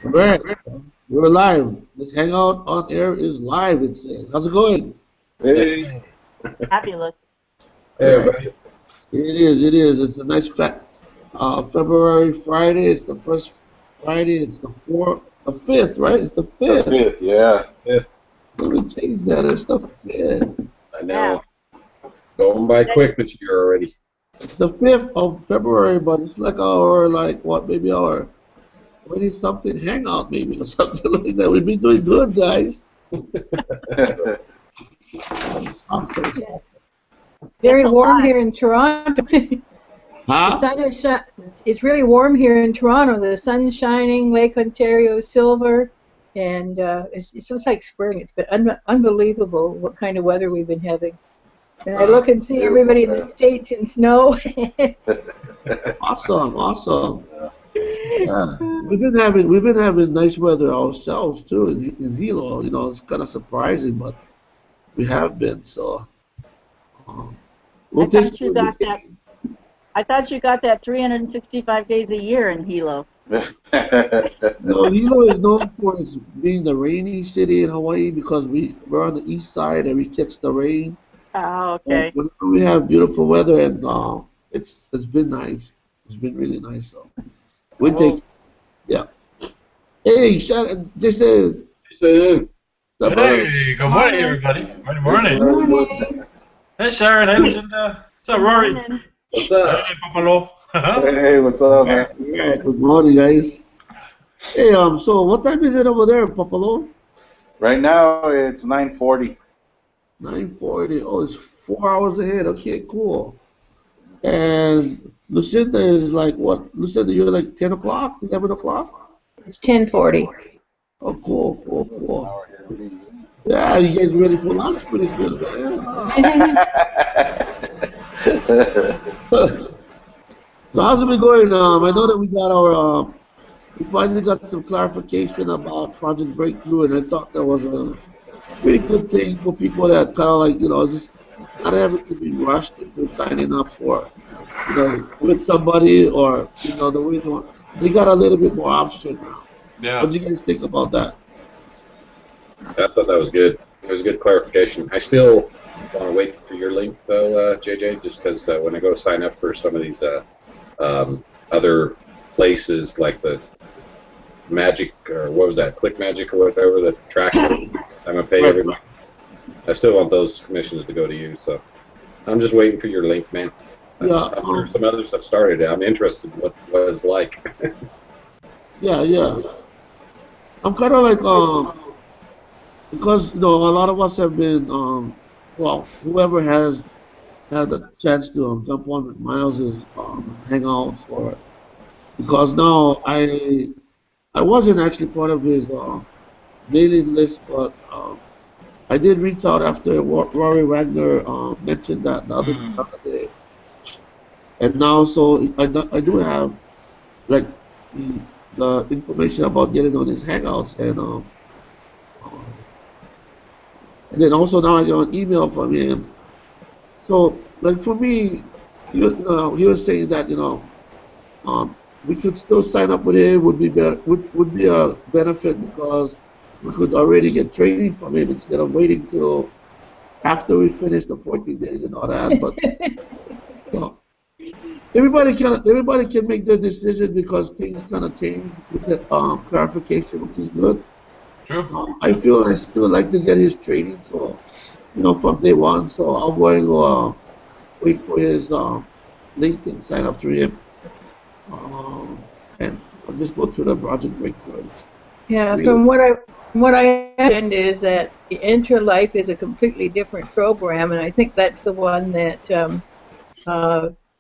Right. We're live. This Hangout on air is live. It says. How's it going? Hey. Fabulous. All Hey, right. everybody. It is. It is. It's a nice February Friday. It's the first Friday. It's the fifth, right? It's the The fifth. fifth, yeah. Yeah, Let me change that. It's the fifth. I know. Going by quick this year already. It's the 5th of February, but it's like our maybe our 20 something hangout maybe or something like that. We've been doing good, guys. I'm so excited. Very warm here in Toronto. Huh? The sun is it's really warm here in Toronto. The sun's shining, Lake Ontario is silver, and it's just like spring. It's been unbelievable what kind of weather we've been having. And I look and see everybody in the States in snow. Awesome, awesome. Yeah. We've been having nice weather ourselves too in Hilo. You know, it's kind of surprising, but we have been. So we'll take. I thought you got that 365 days a year in Hilo. No, Hilo is known for its being the rainy city in Hawaii because we're on the east side and we catch the rain. Oh, okay. Whenever we have beautiful weather and it's been nice. It's been really nice. So we take. Yeah. Hey, Jason. Jason. Hey, good morning, everybody. Good morning. Good morning. Hey, Sharon. Hey, Lucinda. What's up, Rory? What's up? Hey, Papalo. Hey, what's up, man? Yeah, good morning, guys. Hey, so what time is it over there, Papalo? Right now it's 9:40. 9:40. Oh, it's 4 hours ahead. Okay, cool. And Lucinda is like what? Lucinda, you're like 10 o'clock, 11 o'clock? It's 10:40. Oh, cool, cool, cool. Yeah, you guys ready for lunch pretty soon, man. So how's it been going? I know that we finally got some clarification about Project Breakthrough, and I thought that was a pretty good thing for people that kind of like, just not having to be rushed into signing up for, with somebody or, the way they got a little bit more option now. Yeah. What do you guys think about that? I thought that was good. It was a good clarification. I still want to wait for your link, though, JJ, just because when I go to sign up for some of these other places like the Magic, or what was that, Click Magic or whatever, the track, I'm going to pay every month. I still want those commissions to go to you, so I'm just waiting for your link, man. Yeah, I'm sure some others have started it. I'm interested in what it's like. yeah. I'm kind of like, because, a lot of us have been, whoever has had the chance to jump on with Miles's Hangouts, or because now I wasn't actually part of his mailing list, but I did reach out after Rory Wagner mentioned that the other day, and now so I do have like the information about getting on his Hangouts, and then also now I got an email from him. So like for me, he was saying that we could still sign up with him, would be better, would be a benefit because we could already get training from him instead of waiting till after we finish the 14 days and all that. But everybody can make their decision because things kind of change with that clarification, which is good. True. I feel I still like to get his training, so from day one. So I'm going to wait for his link and sign up through him. And I'll just go through the project breakthroughs. Yeah, from what I understand is that the Intra-Life is a completely different program, and I think that's the one that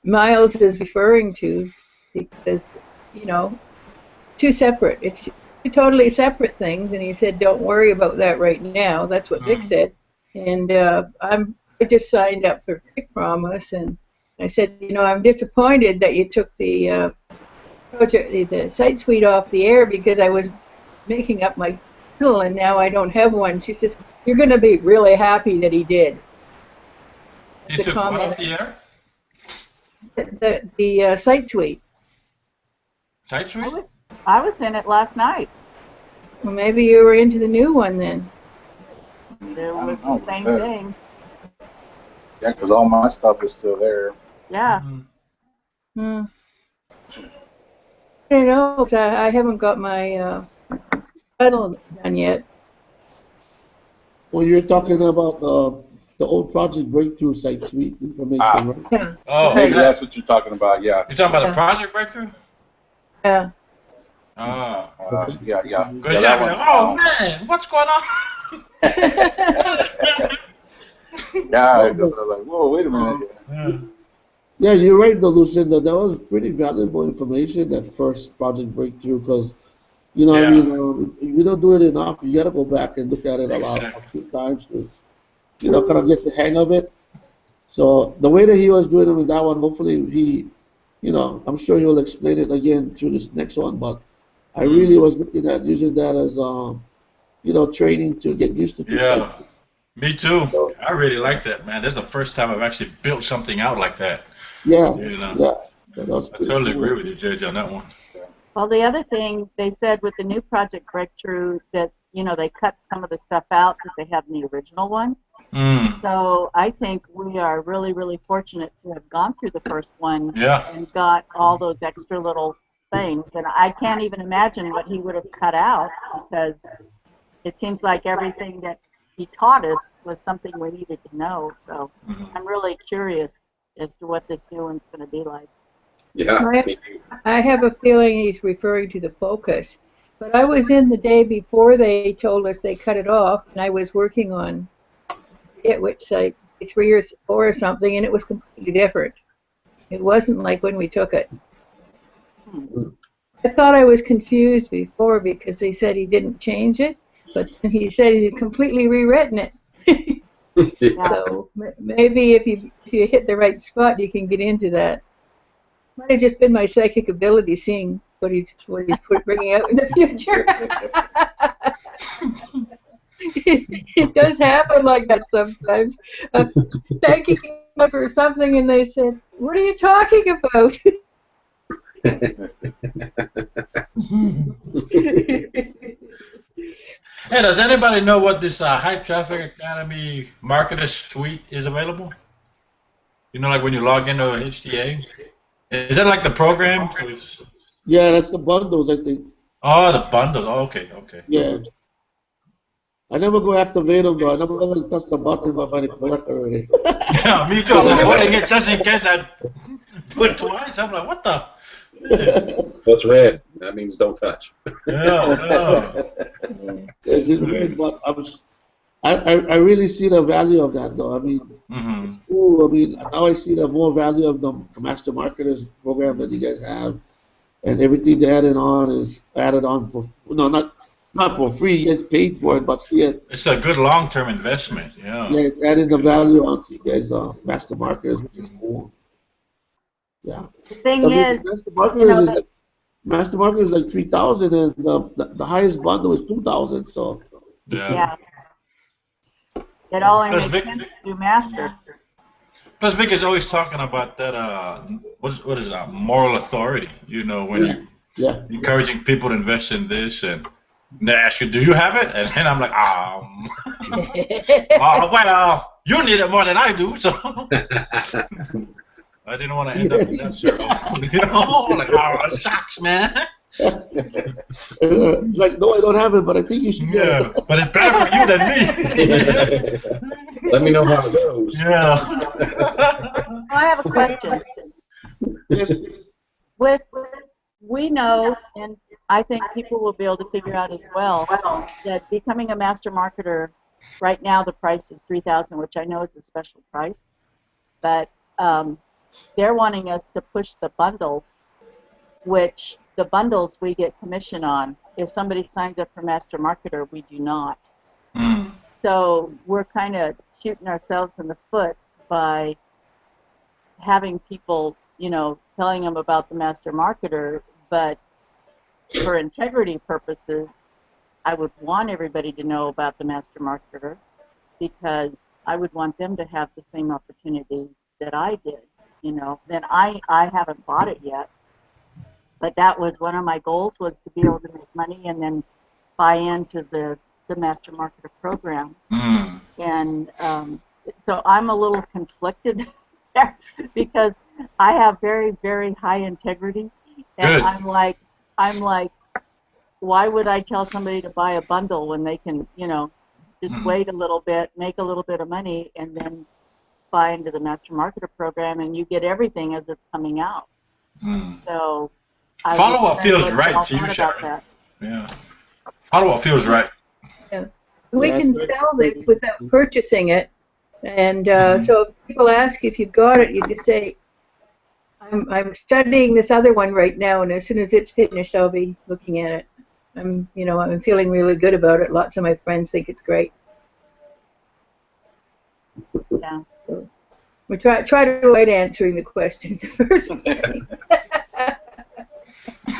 Miles is referring to because, two separate. It's two totally separate things, and he said, don't worry about that right now. That's what Vic said. And I just signed up for Quick Promise, and I said, I'm disappointed that you took the site suite off the air because I was making up my title, and now I don't have one. She says, you're going to be really happy that he did. You took what off the air? The site suite. Site suite? I was in it last night. Well, maybe you were into the new one then. It I was don't know the about same that. thing. Yeah, because all my stuff is still there. Yeah. Mhm. Hmm. I don't know, 'cause I haven't got my title done yet. Well, you're talking about the old Project Breakthrough site suite information, Ah, right? Yeah, Oh, maybe right. that's what you're talking about. Yeah. you talking about a Yeah. project breakthrough? Yeah. Ah, Okay. Yeah. good Yeah, job. that Be like, one's. oh man, what's going on? Yeah, No, because but I was like, whoa, wait a minute. Yeah. yeah, you're right, though, Lucinda. That was pretty valuable information, that first Project Breakthrough, because, you know, I Yeah, mean, if you don't do it enough, you got to go back and look at it a exactly. few times to, you know, kind of get the hang of it. So the way that he was doing it with that one, hopefully he, you know, I'm sure he'll explain it again through this next one. But I really Mm. was looking at using that as, you know, training to get used to site. Yeah, me too. So, I really like that, man. This is the first time I've actually built something out like that. yeah, You know, yeah, that was I pretty totally agree cool. with you, JJ, on that one. Well, the other thing they said with the new Project Breakthrough that, you know, they cut some of the stuff out that they had in the original one. Mm. So I think we are really, really fortunate to have gone through the first one Yeah. and got all those extra little things. And I can't even imagine what he would have cut out, because it seems like everything that he taught us was something we needed to know. So Mhm. I'm really curious as to what this new one's going to be like. Yeah, I, me too. I have a feeling he's referring to the focus. But I was in the day before they told us they cut it off, and I was working on, I forget which site, 3 or 4 or something, and it was completely different. It wasn't like when we took it. Hmm. I thought I was confused before because they said he didn't change it, but then he said he'd completely rewritten it. Yeah. So maybe if you hit the right spot, you can get into that. Might have just been my psychic ability seeing what he's bringing out in the future. It does happen like that sometimes. Thanking them for something, and they said, "What are you talking about?" Hey, does anybody know what this High Traffic Academy Marketer Suite is available? You know, like when you log into HTA? Is that like the program? So it's, Yeah, that's the bundles, I think. oh, the bundle. Oh, okay, okay. Yeah. I never go activate them, though. I never really touch the button, but I collect already. Yeah, me too. I'm avoiding it just in case I do it twice. I'm like, what the? Yeah, What's red? That means don't touch. yeah. Yes, Right. but I really see the value of that, though. I mean, Mm-hmm. it's cool. I mean, now I see the more value of the Master Marketers program that you guys have, and everything they added on for, no, not for free. You guys paid for it, but still, It's a good long-term investment. Yeah. yeah, it's adding the value onto you guys, Master Marketers, which is cool. Yeah, The I thing mean, is, Master you Marketers know, is that like Master Marketers is like 3,000, and the highest bundle is 2,000. So Yeah. yeah, it only Plus makes Vic, sense to do master. plus Vic is always talking about that. What is that? Moral authority. You know, when yeah, you yeah. encouraging people to invest in this, and they ask you, "Do you have it?" And then I'm like, well, you need it more than I do, so I didn't want to end up in that circle. You know, like, oh, shucks, man. It's like, no, I don't have it, but I think you should get Yeah, it. but it's better for you than me. Let me know how it goes. Yeah. I have a question. Yes. With we know, and I think people will be able to figure out as well, that becoming a master marketer, right now the price is 3,000, which I know is a special price, but they're wanting us to push the bundles, which the bundles we get commission on. If somebody signs up for master marketer, we do not. Mm. So we're kind of shooting ourselves in the foot by having people, you know, telling them about the master marketer, but for integrity purposes, I would want everybody to know about the master marketer, because I would want them to have the same opportunity that I did. You know, then I haven't bought it yet, but that was one of my goals, was to be able to make money and then buy into the Master Marketer program. Mm. And so I'm a little conflicted there because I have very, very high integrity, and Good. I'm like, why would I tell somebody to buy a bundle when they can, just Mm. wait a little bit, make a little bit of money, and then buy into the Master Marketer program, and you get everything as it's coming out. Mm. So I was Follow what wondering feels what right y'all to you, thought about Sharon. that. Yeah. Follow what feels right. Yeah. We Yeah, can it's sell very this without purchasing it. And Mhm. so if people ask you if you've got it, you just say, I'm studying this other one right now, and as soon as it's finished, I'll be looking at it. I'm feeling really good about it. Lots of my friends think it's great. Yeah. So we try to avoid answering the questions the first place.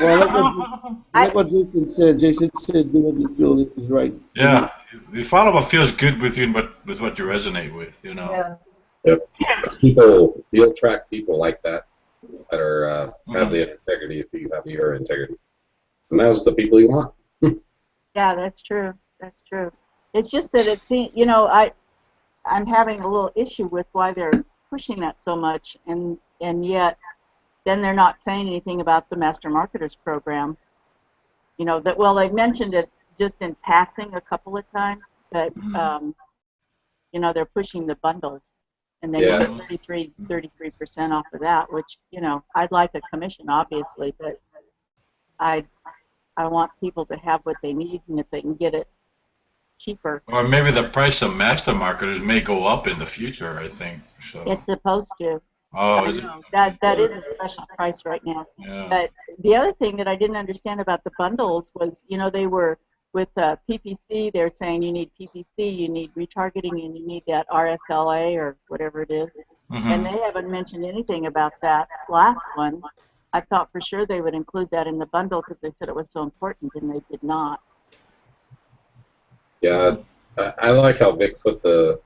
Well, like what Jason said. Jason said, "Do what you feel is right for you." Yeah. You follow what feels good with you and with what you resonate with, Yeah. Yep. People, you'll attract people like that are have Mhm. the integrity if you have your integrity, and those are the people you want. Yeah, that's true. That's true. It's just that it seems, I'm having a little issue with why they're pushing that so much, and yet then they're not saying anything about the Master Marketers program. They've mentioned it just in passing a couple of times, but they're pushing the bundles, and then you Yeah. get 33% off of that, which I'd like a commission, obviously, but I I want people to have what they need, and if they can get it cheaper, Or maybe the price of master marketers may go up in the future, I think. So. it's supposed to. Oh, I is it? know that is a special price right now. Yeah. But the other thing that I didn't understand about the bundles was, they were with PPC. They're saying you need PPC, you need retargeting, and you need that RSLA or whatever it is. And Mhm. they haven't mentioned anything about that last one. I thought for sure they would include that in the bundle because they said it was so important, and they did not. Yeah, I like how Vic put the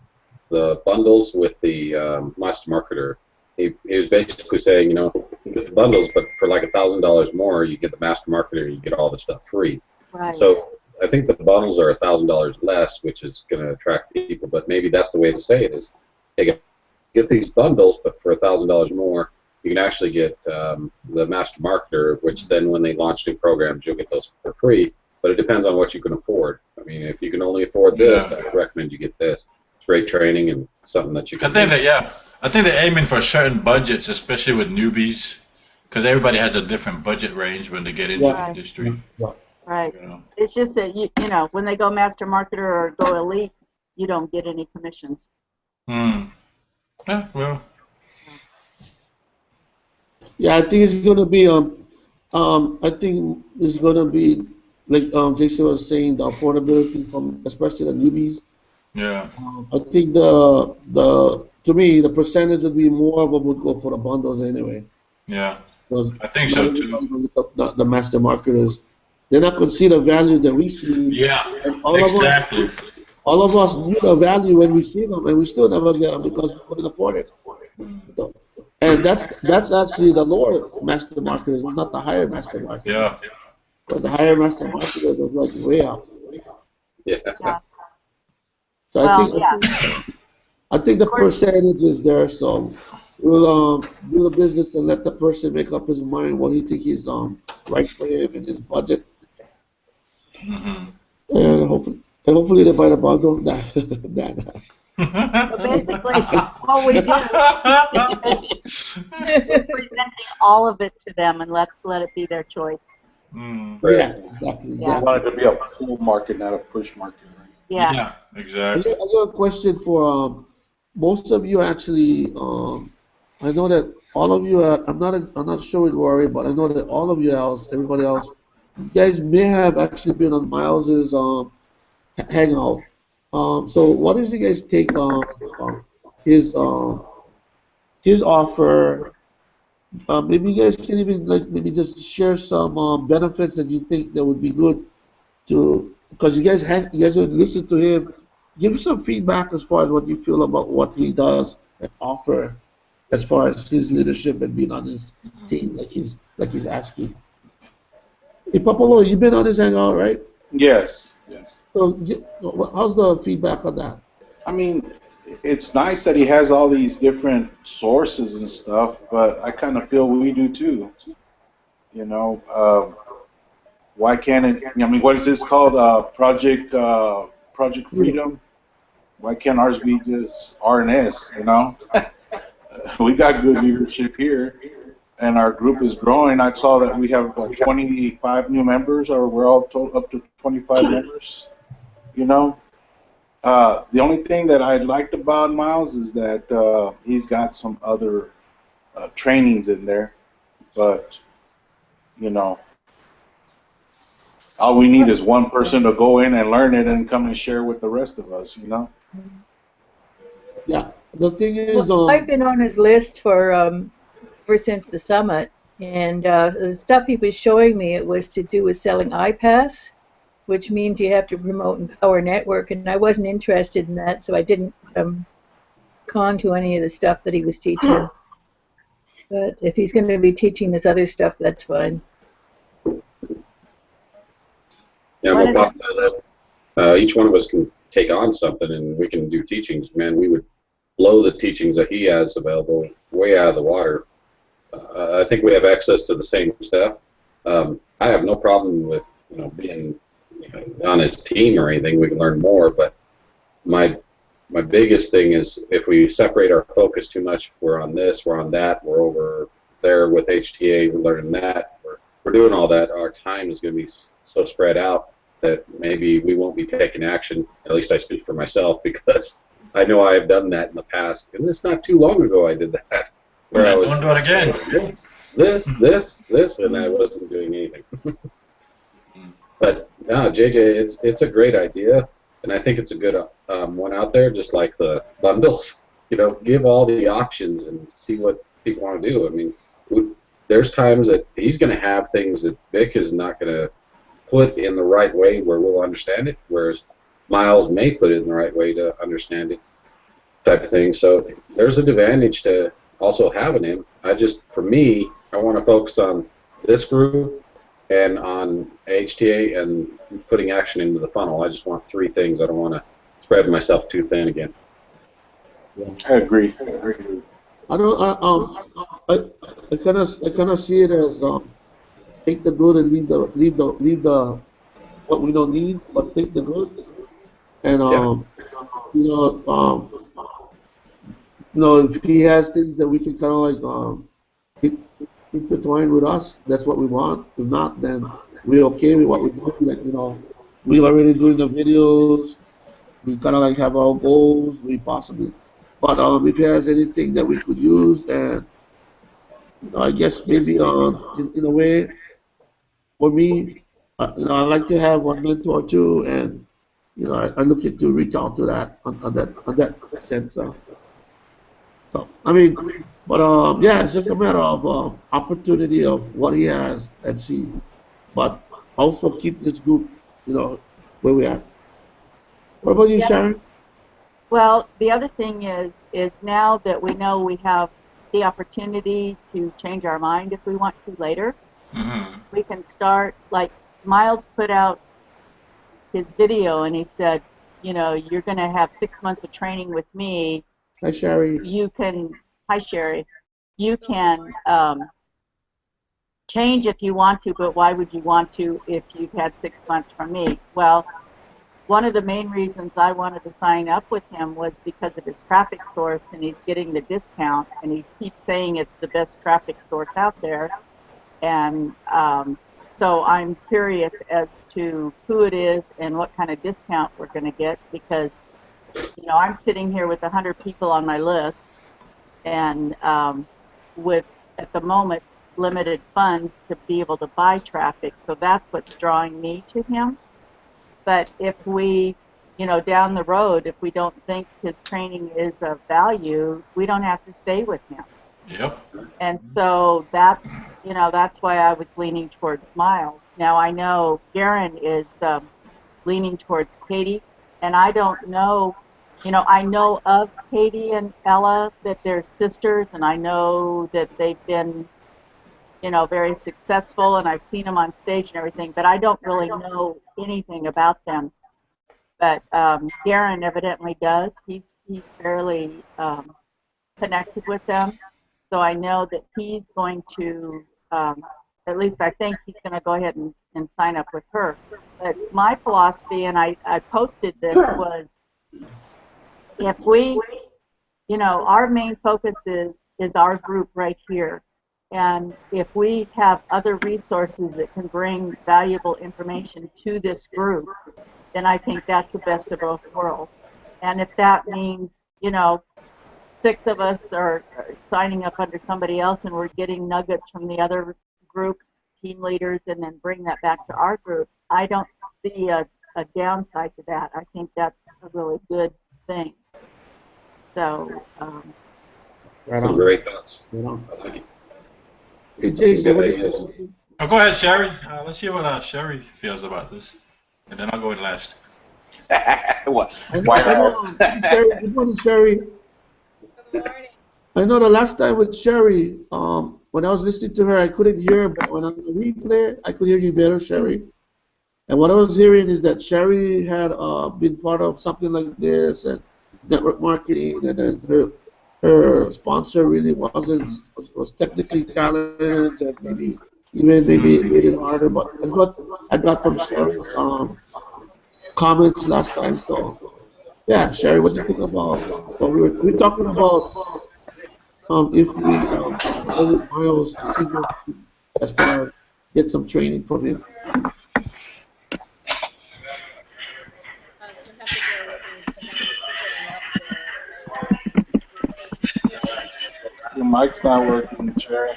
bundles with the master marketer. He was basically saying, you get the bundles, but for like $1,000 more, you get the master marketer, you get all the stuff free. Right. So I think the bundles are $1,000 less, which is going to attract people. But maybe that's the way to say it is, hey, get these bundles, but for $1,000 more, you can actually get the master marketer, which then when they launch new programs, you'll get those for free. But it depends on what you can afford. I mean, if you can only afford this, Yeah. I would recommend you get this. It's great training and something that you I can think do. that yeah. I think they're aiming for certain budgets, especially with newbies, because everybody has a different budget range when they get into the Yeah, Right. industry. yeah. Right. You know. It's just that when they go master marketer or go elite, you don't get any commissions. Hmm. Yeah. Well. Yeah, I think it's gonna be I think it's gonna be like Jason was saying, the affordability from especially the newbies. Yeah. I think the to me the percentage would be more of them would go for the bundles anyway, Yeah. because I think not so too. everybody will look up the master marketers. They're not gonna see the value that we see, Yeah. and Exactly. all of us knew the value when we see them, and we still never get them because we couldn't afford it. Hmm. So, and that's actually the lower master marketers, not the higher master marketers. Yeah. But the higher master marketers was like way up. Yeah. Yeah. So Well, yeah. I think the Of course, percentage is there. So we'll do the business and let the person make up his mind what he think is right for him and his budget, Hmm. and hopefully they buy the bundle. Nah, nah, nah. so basically, what we do is we're presenting all of it to them and let it be their choice. Hmm. Yeah, Right. exactly, You Yeah. want exactly. it to be a pull market, not a push market, right? Yeah. Yeah. I Exactly. got a question for most of you actually. I know that all of you are. I'm not sure with Rory, but I know that all of you else, everybody else, you guys may have actually been on Miles's Hangout. So what is you guys take on his his offer? Maybe you guys can even like maybe just share some benefits that you think that would be good to because you guys would listen to him. Give some feedback as far as what you feel about what he does and offer as far as his leadership and being on his team, like he's asking. Hey, Papalo, you've been on this hangout, right? Yes, yes. So, how's the feedback on that? I mean, it's nice that he has all these different sources and stuff, but I kind of feel we do too. You know, why can't it? I mean, what is this called? Project Yeah. Freedom. Why can't ours be just RNS? You know, we got good leadership here, and our group is growing. I saw that we have 25 new members, or we're all up to 25 members. You know, the only thing that I liked about Miles is that he's got some other trainings in there, but you know, all we need is one person to go in and learn it and come and share with the rest of us. You know. Yeah. The thing is, Well, I've been on his list for ever since the summit, and the stuff he was showing me, it was to do with selling iPass, which means you have to promote and power network, and I wasn't interested in that, so I didn't con to any of the stuff that he was teaching. But if he's going to be teaching this other stuff, that's fine. Yeah, One we'll of the- pop that up. Each one of us can take on something, and we can do teachings. Man, we would blow the teachings that he has available way out of the water. I think we have access to the same stuff. I have no problem with being on his team or anything. We can learn more, but my biggest thing is if we separate our focus too much, we're on this, we're on that, we're over there with HTA, we're learning that, we're doing all that. Our time is going to be so spread out that maybe we won't be taking action. At least I speak for myself because I know I have done that in the past, and it's not too long ago I did that. Where I was Don't do it again. this, and I wasn't doing anything. But no, JJ, it's a great idea, and I think it's a good one out there. Just like the bundles, give all the options and see what people want to do. I mean, there's times that he's going to have things that Vic is not going to put in the right way where we'll understand it, whereas Miles may put it in the right way to understand it, type of thing. So there's an advantage to also having him. For me, I want to focus on this group and on HTA and putting action into the funnel. I just want three things. I don't want to spread myself too thin again. I agree. I don't. I kind of see it as take the good and leave the what we don't need, but take the good and Yeah. you know if he has things that we can kind of like keep intertwined with us, that's what we want. If not, then we're okay with what we do. Like we're already doing the videos. We kind of like have our goals. We possibly, but if he has anything that we could use, and I guess maybe in a way for me, I like to have one mentor too, and I look to reach out to that on that sense. So I mean, but yeah, it's just a matter of opportunity of what he has and see, but also keep this group, where we at. What about you, Yeah. Sharon? Well, the other thing is now that we know we have the opportunity to change our mind if we want to later, Mm-hmm. we can start, like Miles put out his video and he said, you're going to have 6 months of training with me. Hi, Sherry. You can, hi Sherry, you can change if you want to, but why would you want to if you've had 6 months from me? Well, one of the main reasons I wanted to sign up with him was because of his traffic source, and he's getting the discount, and he keeps saying it's the best traffic source out there. And so I'm curious as to who it is and what kind of discount we're going to get, because I'm sitting here with 100 people on my list, and with at the moment limited funds to be able to buy traffic. So that's what's drawing me to him. But if we, down the road, if we don't think his training is of value, we don't have to stay with him. Yep. And so that's why I was leaning towards Miles. Now I know Garen is leaning towards Katie, and I don't know, I know of Katie and Ella that they're sisters, and I know that they've been, very successful, and I've seen them on stage and everything, but I don't really know anything about them. But Darren evidently does. He's fairly connected with them, so I know that he's going to. At least I think he's going to go ahead and sign up with her. But my philosophy, and I posted this, was if we, our main focus is our group right here. And if we have other resources that can bring valuable information to this group, then I think that's the best of both worlds. And if that means, 6 of us are signing up under somebody else and we're getting nuggets from the other groups, team leaders, and then bring that back to our group, I don't see a downside to that. I think that's a really good thing. So, Right Some on. great thoughts. Right on. I like it. Hey, That's some Jason, good what do you ideas. think? Oh, go ahead, Sherry. Let's see what Sherry feels about this, and then I'll go in last. What? I know, Why I know. Sherry, good morning, Sherry. Good morning. I know the last time with Sherry, when I was listening to her, I couldn't hear her, but when I replay, I could hear you better, Sherry. And what I was hearing is that Sherry had been part of something like this and network marketing, and then her sponsor really was technically challenged, and maybe made it harder. But that's what I got from Sherry's comments last time. So yeah, Sherry, what do you think about what we were talking about? If we go with Miles to see what as far as get some training from him. You'll have to bear with me because I'm getting up there. Your mic's not working, Sherry.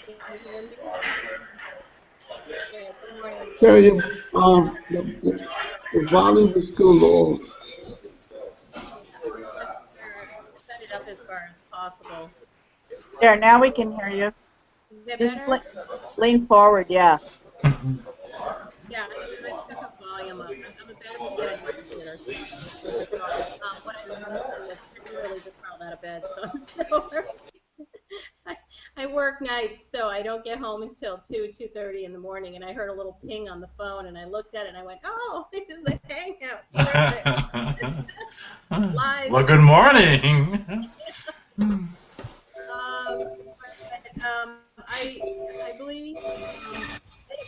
Can you hear me? Yeah, good morning. Sherry, the volume is still low. Yeah, I'm gonna set it up as far as possible. there, now we can hear you. Is that Just better? lean forward, yeah. Yeah, I've got the volume up. I'm about to get a new computer. So, what I was saying is I literally just crawled out of bed, so I'm still I, I work nights, so I don't get home until 2:30 in the morning. And I heard a little ping on the phone, and I looked at it, and I went, "Oh, this is a Hangout. Terrific. Live." Well, good morning. I believe, I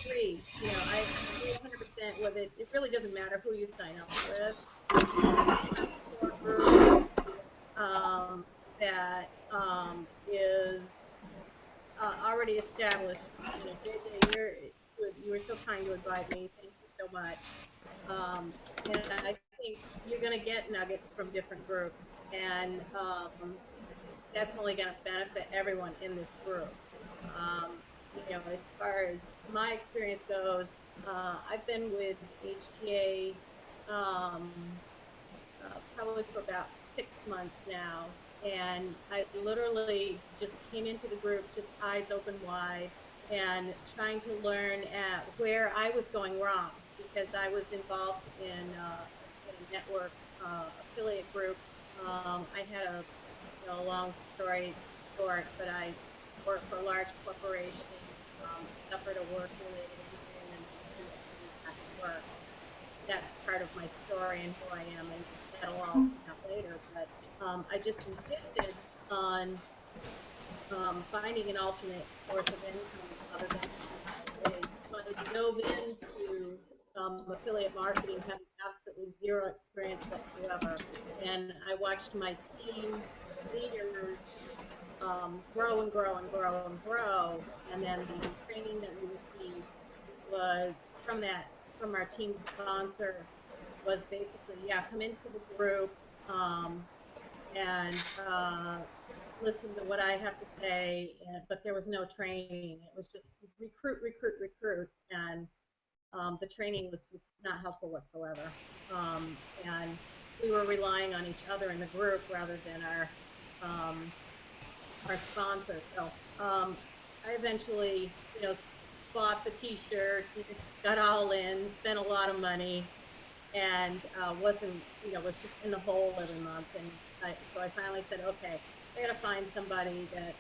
agree. I agree 100% with it. It really doesn't matter who you sign up with. Have a core group that is already established. JJ, you were so kind to invite me. Thank you so much. And I think you're going to get nuggets from different groups, and that's only going to benefit everyone in this group. As far as my experience goes, I've been with HTA probably for about 6 months now, and I literally just came into the group just eyes open wide and trying to learn at where I was going wrong because I was involved in a network affiliate group. I had a long story short, but I worked for a large corporation, suffered a work-related injury, and then came back to work. That's part of my story and who I am, and that'll all come out later. But I just insisted on finding an alternate source of income other than HTA. So I dove into affiliate marketing, having absolutely zero experience whatsoever, and I watched my team leaders grow and grow and grow and grow, and then the training that we received was from our team sponsor was basically, yeah, come into the group and listen to what I have to say, but there was no training. It was just recruit, recruit, recruit, and the training was just not helpful whatsoever. And we were relying on each other in the group rather than our sponsor. So I eventually, bought the T-shirts, got all in, spent a lot of money, and was just in the hole every month. And so I finally said, okay, I got to find somebody that's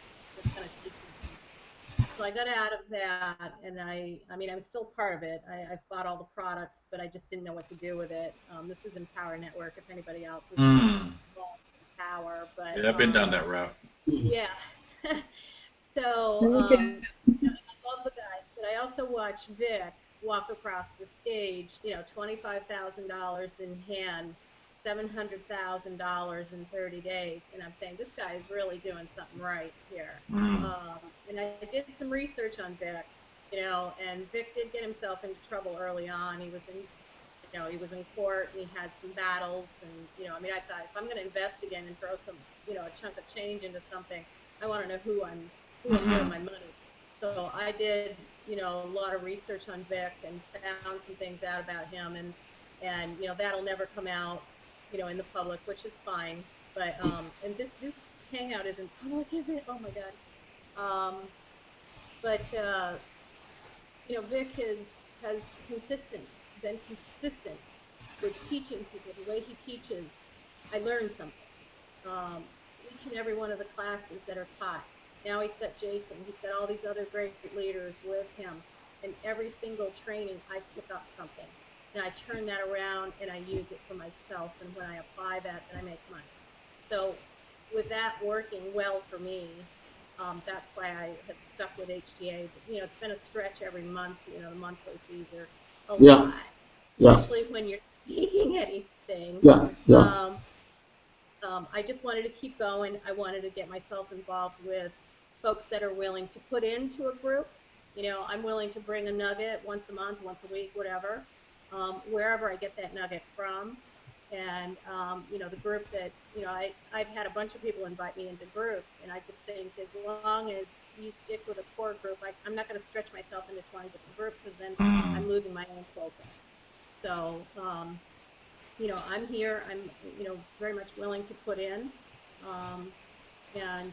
going to teach me So I got out of that, and I mean, I'm still part of it. I've bought all the products, but I just didn't know what to do with it. This is Empower Network, if anybody else is Hmm. involved in Empower, but Yeah, I've been down that route. yeah. So Okay. I love the guys, but I also watch Vic walk across the stage, $25,000 in hand, $700,000 in 30 days, and I'm saying this guy is really doing something right here. Mm. And I did some research on Vic, and Vic did get himself into trouble early on. He was in court and he had some battles, and I mean, I thought if I'm going to invest again and throw some, a chunk of change into something, I want to know who I'm giving Mm-hmm. my money. So I did, a lot of research on Vic and found some things out about him, and that'll never come out, in the public, which is fine. But and this hangout isn't public, is it? Oh my God. Um, but Vic has been consistent with teaching people the way he teaches. I learned something. Um, each and every one of the classes that are taught. Now he's got Jason. He's got all these other great leaders with him. And every single training, I pick up something. And I turn that around and I use it for myself. And when I apply that, then I make money. So with that working well for me, that's why I have stuck with HTA. But, it's been a stretch every month. The monthly fees are a Yeah, lot, yeah, especially when you're taking anything. yeah, yeah. Um, I just wanted to keep going. I wanted to get myself involved with folks that are willing to put into a group. I'm willing to bring a nugget once a month, once a week, whatever, wherever I get that nugget from. And, the group that, I've had a bunch of people invite me into groups, and I just think as long as you stick with a core group, I'm not going to stretch myself into 20 different groups because then Mm. I'm losing my own focus. So, I'm here. I'm, very much willing to put in. Um, and,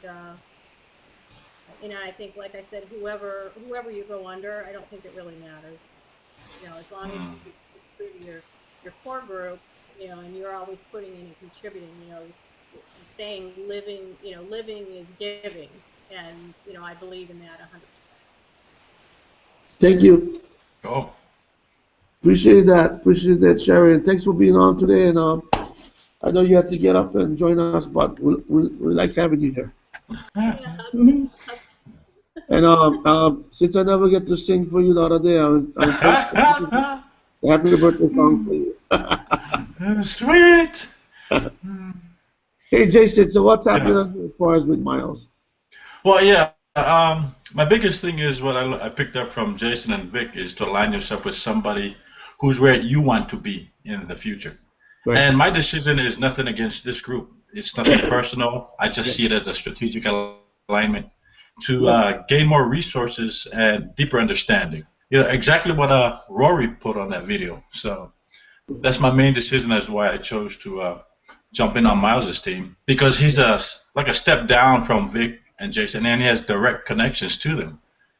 I think, like I said, whoever you go under, I don't think it really matters. As long as Mm. you stick true to your core group, and you're always putting in and contributing, saying living is giving. And, I believe in that 100%. Thank you. Oh. Appreciate that. Appreciate that, Sherry. And thanks for being on today. And I know you have to get up and join us, but we like having you here. Yeah, Mhm. And since I never get to sing for you the other day, I'm posting the happy birthday song for you. Sweet. Mm. Hey, Jason, so what's Yeah. happening as far as with Miles? Well, yeah. My biggest thing is what I picked up from Jason and Vic is to align yourself with somebody who's where you want to be in the future. Right. And my decision is nothing against this group. It's nothing personal. I just Yeah. see it as a strategic alignment to Yeah. gain more resources and deeper understanding. Exactly what Rory put on that video. So that's my main decision as why I chose to jump in on Miles's team because he's like a step down from Vic and Jason, and he has direct connections to them.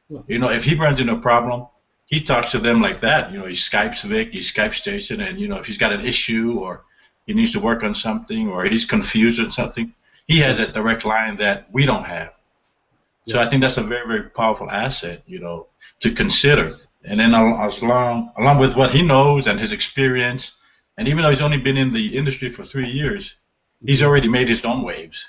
Yeah. If he runs into a problem, he talks to them like that. He Skypes Vic, he Skypes Jason, and if he's got an issue or he needs to work on something or he's confused on something, he has that direct line that we don't have. So Yeah. I think that's a very, very powerful asset, to consider. And then along with what he knows and his experience, and even though he's only been in the industry for 3 years, he's already made his own waves,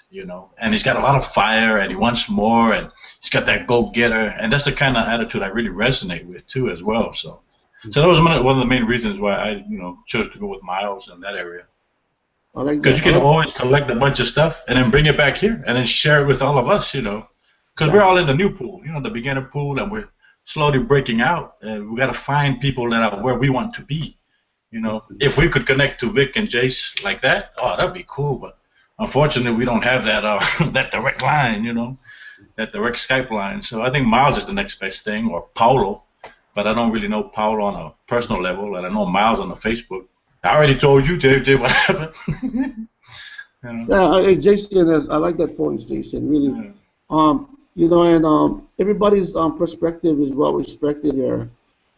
and he's got a lot of fire and he wants more and he's got that go-getter. And that's the kind of attitude I really resonate with too as well. So that was one of the main reasons why I, chose to go with Miles in that area. I like Because that. you can always collect a bunch of stuff and then bring it back here and then share it with all of us, because we're Yeah. all in the new pool, the beginner pool, and we're slowly breaking out. And we got to find people that are where we want to be. If we could connect to Vic and Jace like that, oh, that'd be cool. But unfortunately, we don't have that that direct line, that direct Skype line. So I think Miles is the next best thing, or Paulo. But I don't really know Paulo on a personal level, and I know Miles on the Facebook. I already told you, JJ, what happened. Yeah, hey, Jason, I like that point, Jason. Really, Yeah. and everybody's perspective is well respected here.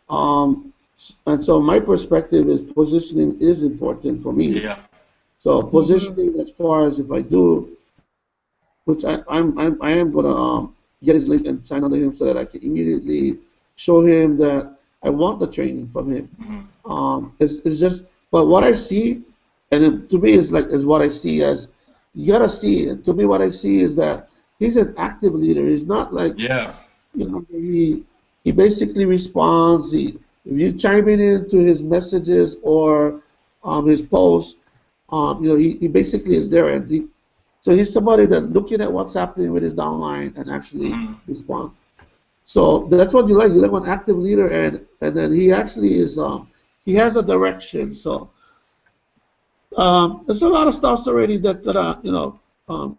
And so my perspective is positioning is important for me. Yeah. So Mhm. positioning as far as if I do, which I am gonna get his link and sign under him so that I can immediately show him that I want the training from him. It's just, but what I see, and to me, is what I see as you gotta see. And to me, what I see is that he's an active leader. He's not like Yeah. he basically responds. If you chime in into his messages or his posts, he basically is there, and so he's somebody that looking at what's happening with his downline and actually responds. So that's what you like. You like an active leader, and then he actually is he has a direction. So there's a lot of stuff already um,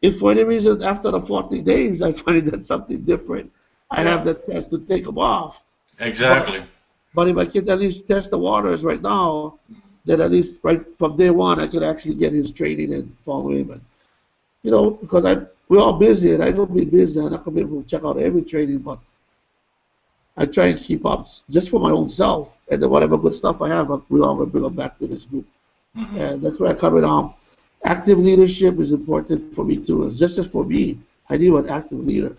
if for any reason after the 40 days I find that something different, I have the test to take them off. Exactly. But if I can at least test the waters right now, then at least right from day one I could actually get his training and follow him. And because we're all busy and I'm gonna be busy. I'm not gonna be able to check out every training, but I try and keep up just for my own self. And then whatever good stuff I have, we're all gonna bring them back to this group. And that's where I come in. Active leadership is important for me too. It's just as for me, I need an active leader.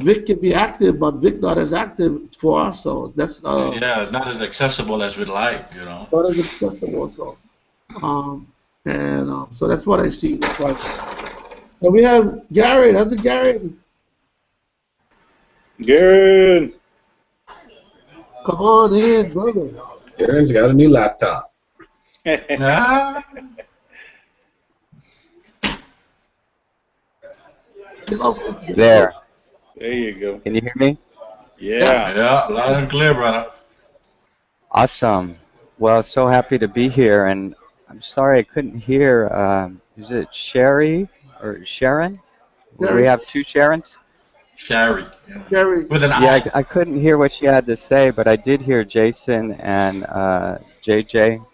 Vic can be active, but Vic not as active for us. So that's Yeah, not as accessible as we'd like, not as accessible. So so that's what I see. That's why. And we have Garrett. How's it, Garrett? Good. Come on in, brother. Aaron's got a new laptop. Ah, There. There you go. Can you hear me? Yeah. yeah, loud and clear, brother. Awesome. Well, so happy to be here, and I'm sorry I couldn't hear. Is it Sherry or Sharon? We Garrett. have two Sharons? Sherry. Garrett. With an Yeah, I. I couldn't hear what she had to say, but I did hear Jason and JJ.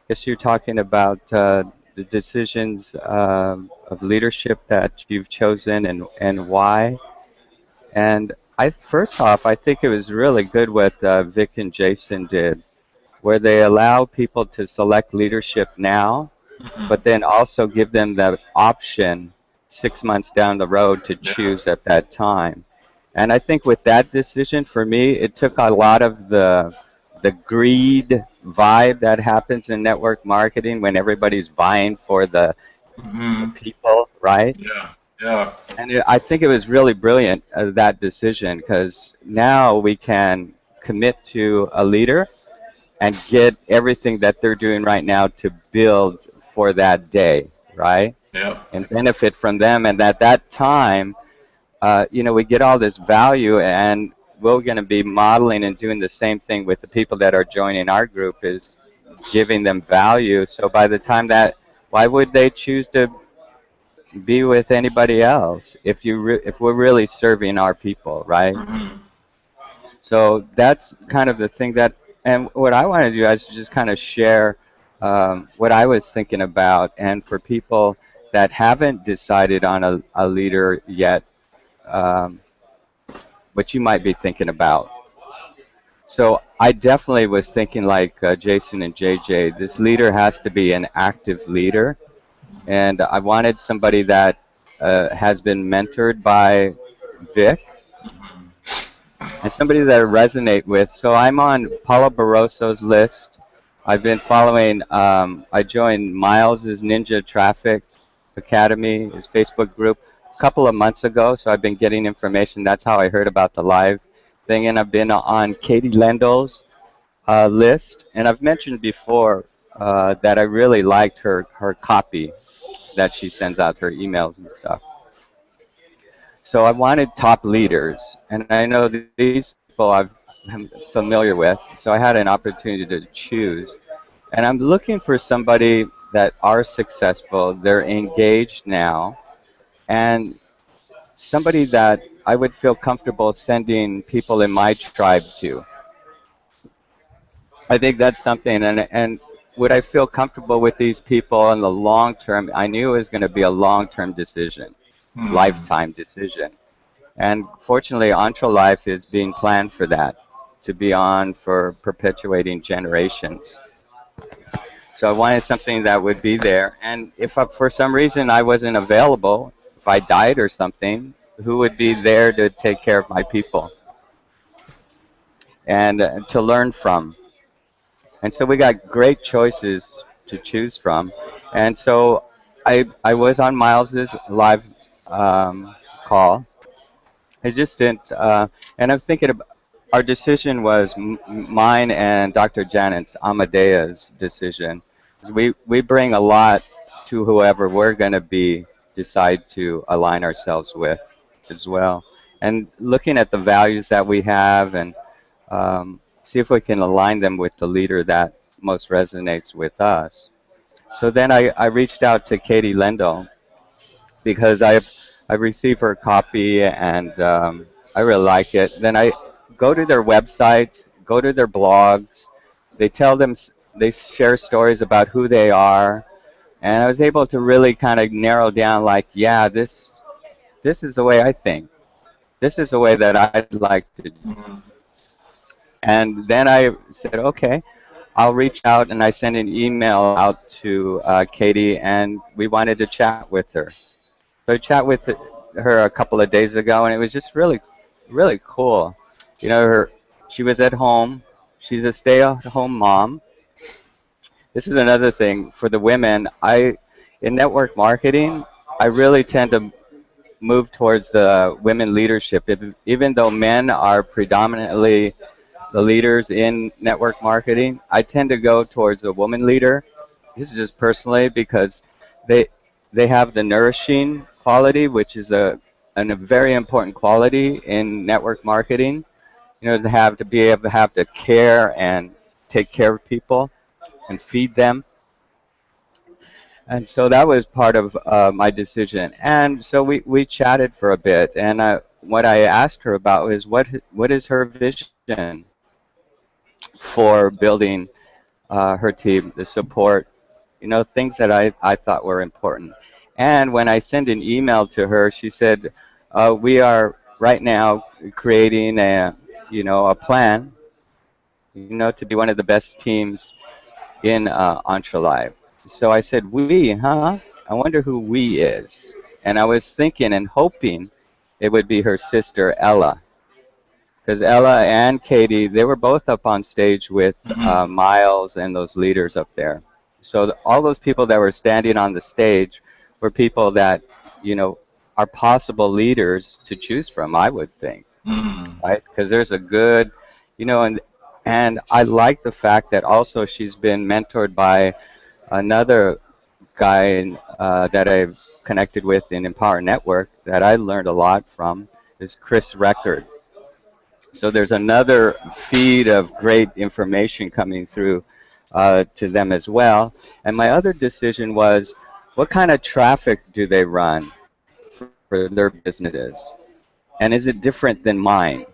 Guess you're talking about the decisions of leadership that you've chosen and why. And first off, I think it was really good what Vic and Jason did, where they allow people to select leadership now, but then also give them the option 6 months down the road to Yeah. choose at that time. And I think with that decision, for me, it took a lot of the greed vibe that happens in network marketing when everybody's vying for the people, right? Yeah. Yeah. And I think it was really brilliant, that decision, because now we can commit to a leader and get everything that they're doing right now to build for that day, right? Yeah. And benefit from them. And at that time, we get all this value, and we're going to be modeling and doing the same thing with the people that are joining our group, is giving them value. So by the time why would they choose to be with anybody else if we're really serving our people, right? So that's kind of the thing and what I want to do is just kind of share what I was thinking about, and for people that haven't decided on a leader yet, um, what you might be thinking about. So I definitely was thinking like Jason and JJ, this leader has to be an active leader, and I wanted somebody that has been mentored by Vic, and somebody that I resonate with. So I'm on Paulo Barroso's list. I've been following, I joined Miles's Ninja Traffic Academy, his Facebook group, a couple of months ago, so I've been getting information. That's how I heard about the live thing, and I've been on Katie Lendel's list, and I've mentioned before that I really liked her copy that she sends out, her emails and stuff. So I wanted top leaders, and I know these people I'm familiar with, so I had an opportunity to choose. And I'm looking for somebody that are successful, they're engaged now, and somebody that I would feel comfortable sending people in my tribe to. I think that's something, and would I feel comfortable with these people in the long term? I knew it was going to be a long-term decision, lifetime decision. And fortunately, EntreLife is being planned for that, to be on for perpetuating generations. So I wanted something that would be there. And if for some reason I wasn't available, if I died or something, who would be there to take care of my people and to learn from? And so we got great choices to choose from. And so I was on Miles's live call. I just didn't, and I'm thinking about our decision was mine and Dr. Janet's Amadea's decision. 'Cause we bring a lot to whoever we're going to be decide to align ourselves with as well. And looking at the values that we have and see if we can align them with the leader that most resonates with us. So then I reached out to Katie Lendl because I received her copy and I really like it. Then I go to their websites, go to their blogs. They tell them they share stories about who they are, and I was able to really kind of narrow down like, yeah, this is the way I think. This is the way that I'd like to do. Mm-hmm. And then I said, okay, I'll reach out, and I sent an email out to Katie, and we wanted to chat with her. So I chat with her a couple of days ago, and it was just really, really cool. You know, she was at home. She's a stay-at-home mom. This is another thing for the women. In network marketing, I really tend to move towards the women leadership. Even though men are predominantly the leaders in network marketing, I tend to go towards a woman leader. This is just personally because they they have the nourishing quality, which is a very important quality in network marketing. You know, to be able to have to care and take care of people and feed them. And so that was part of my decision. And so we chatted for a bit. And what I asked her about was what is her vision for building her team, the support, you know, things that I thought were important. And when I sent an email to her, she said, we are right now creating a plan, to be one of the best teams in Entrelive. So I said, we, huh? I wonder who we is. And I was thinking and hoping it would be her sister, Ella. Because Ella and Katie, they were both up on stage with Mm-hmm. Miles and those leaders up there. So all those people that were standing on the stage were people that, you know, are possible leaders to choose from, I would think, Mm-hmm. right? Because there's a good, and I like the fact that also she's been mentored by another guy that I've connected with in Empower Network that I learned a lot from is Chris Record. So there's another feed of great information coming through to them as well. And my other decision was, what kind of traffic do they run for their businesses? And is it different than mine?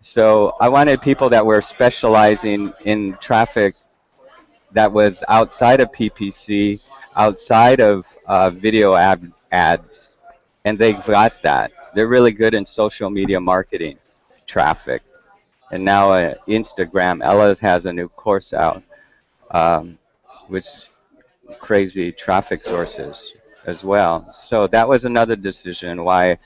So I wanted people that were specializing in traffic that was outside of PPC, outside of video ads, and they got that. They're really good in social media marketing traffic. And now Instagram, Ella has a new course out, um, which crazy traffic sources as well. So that was another decision why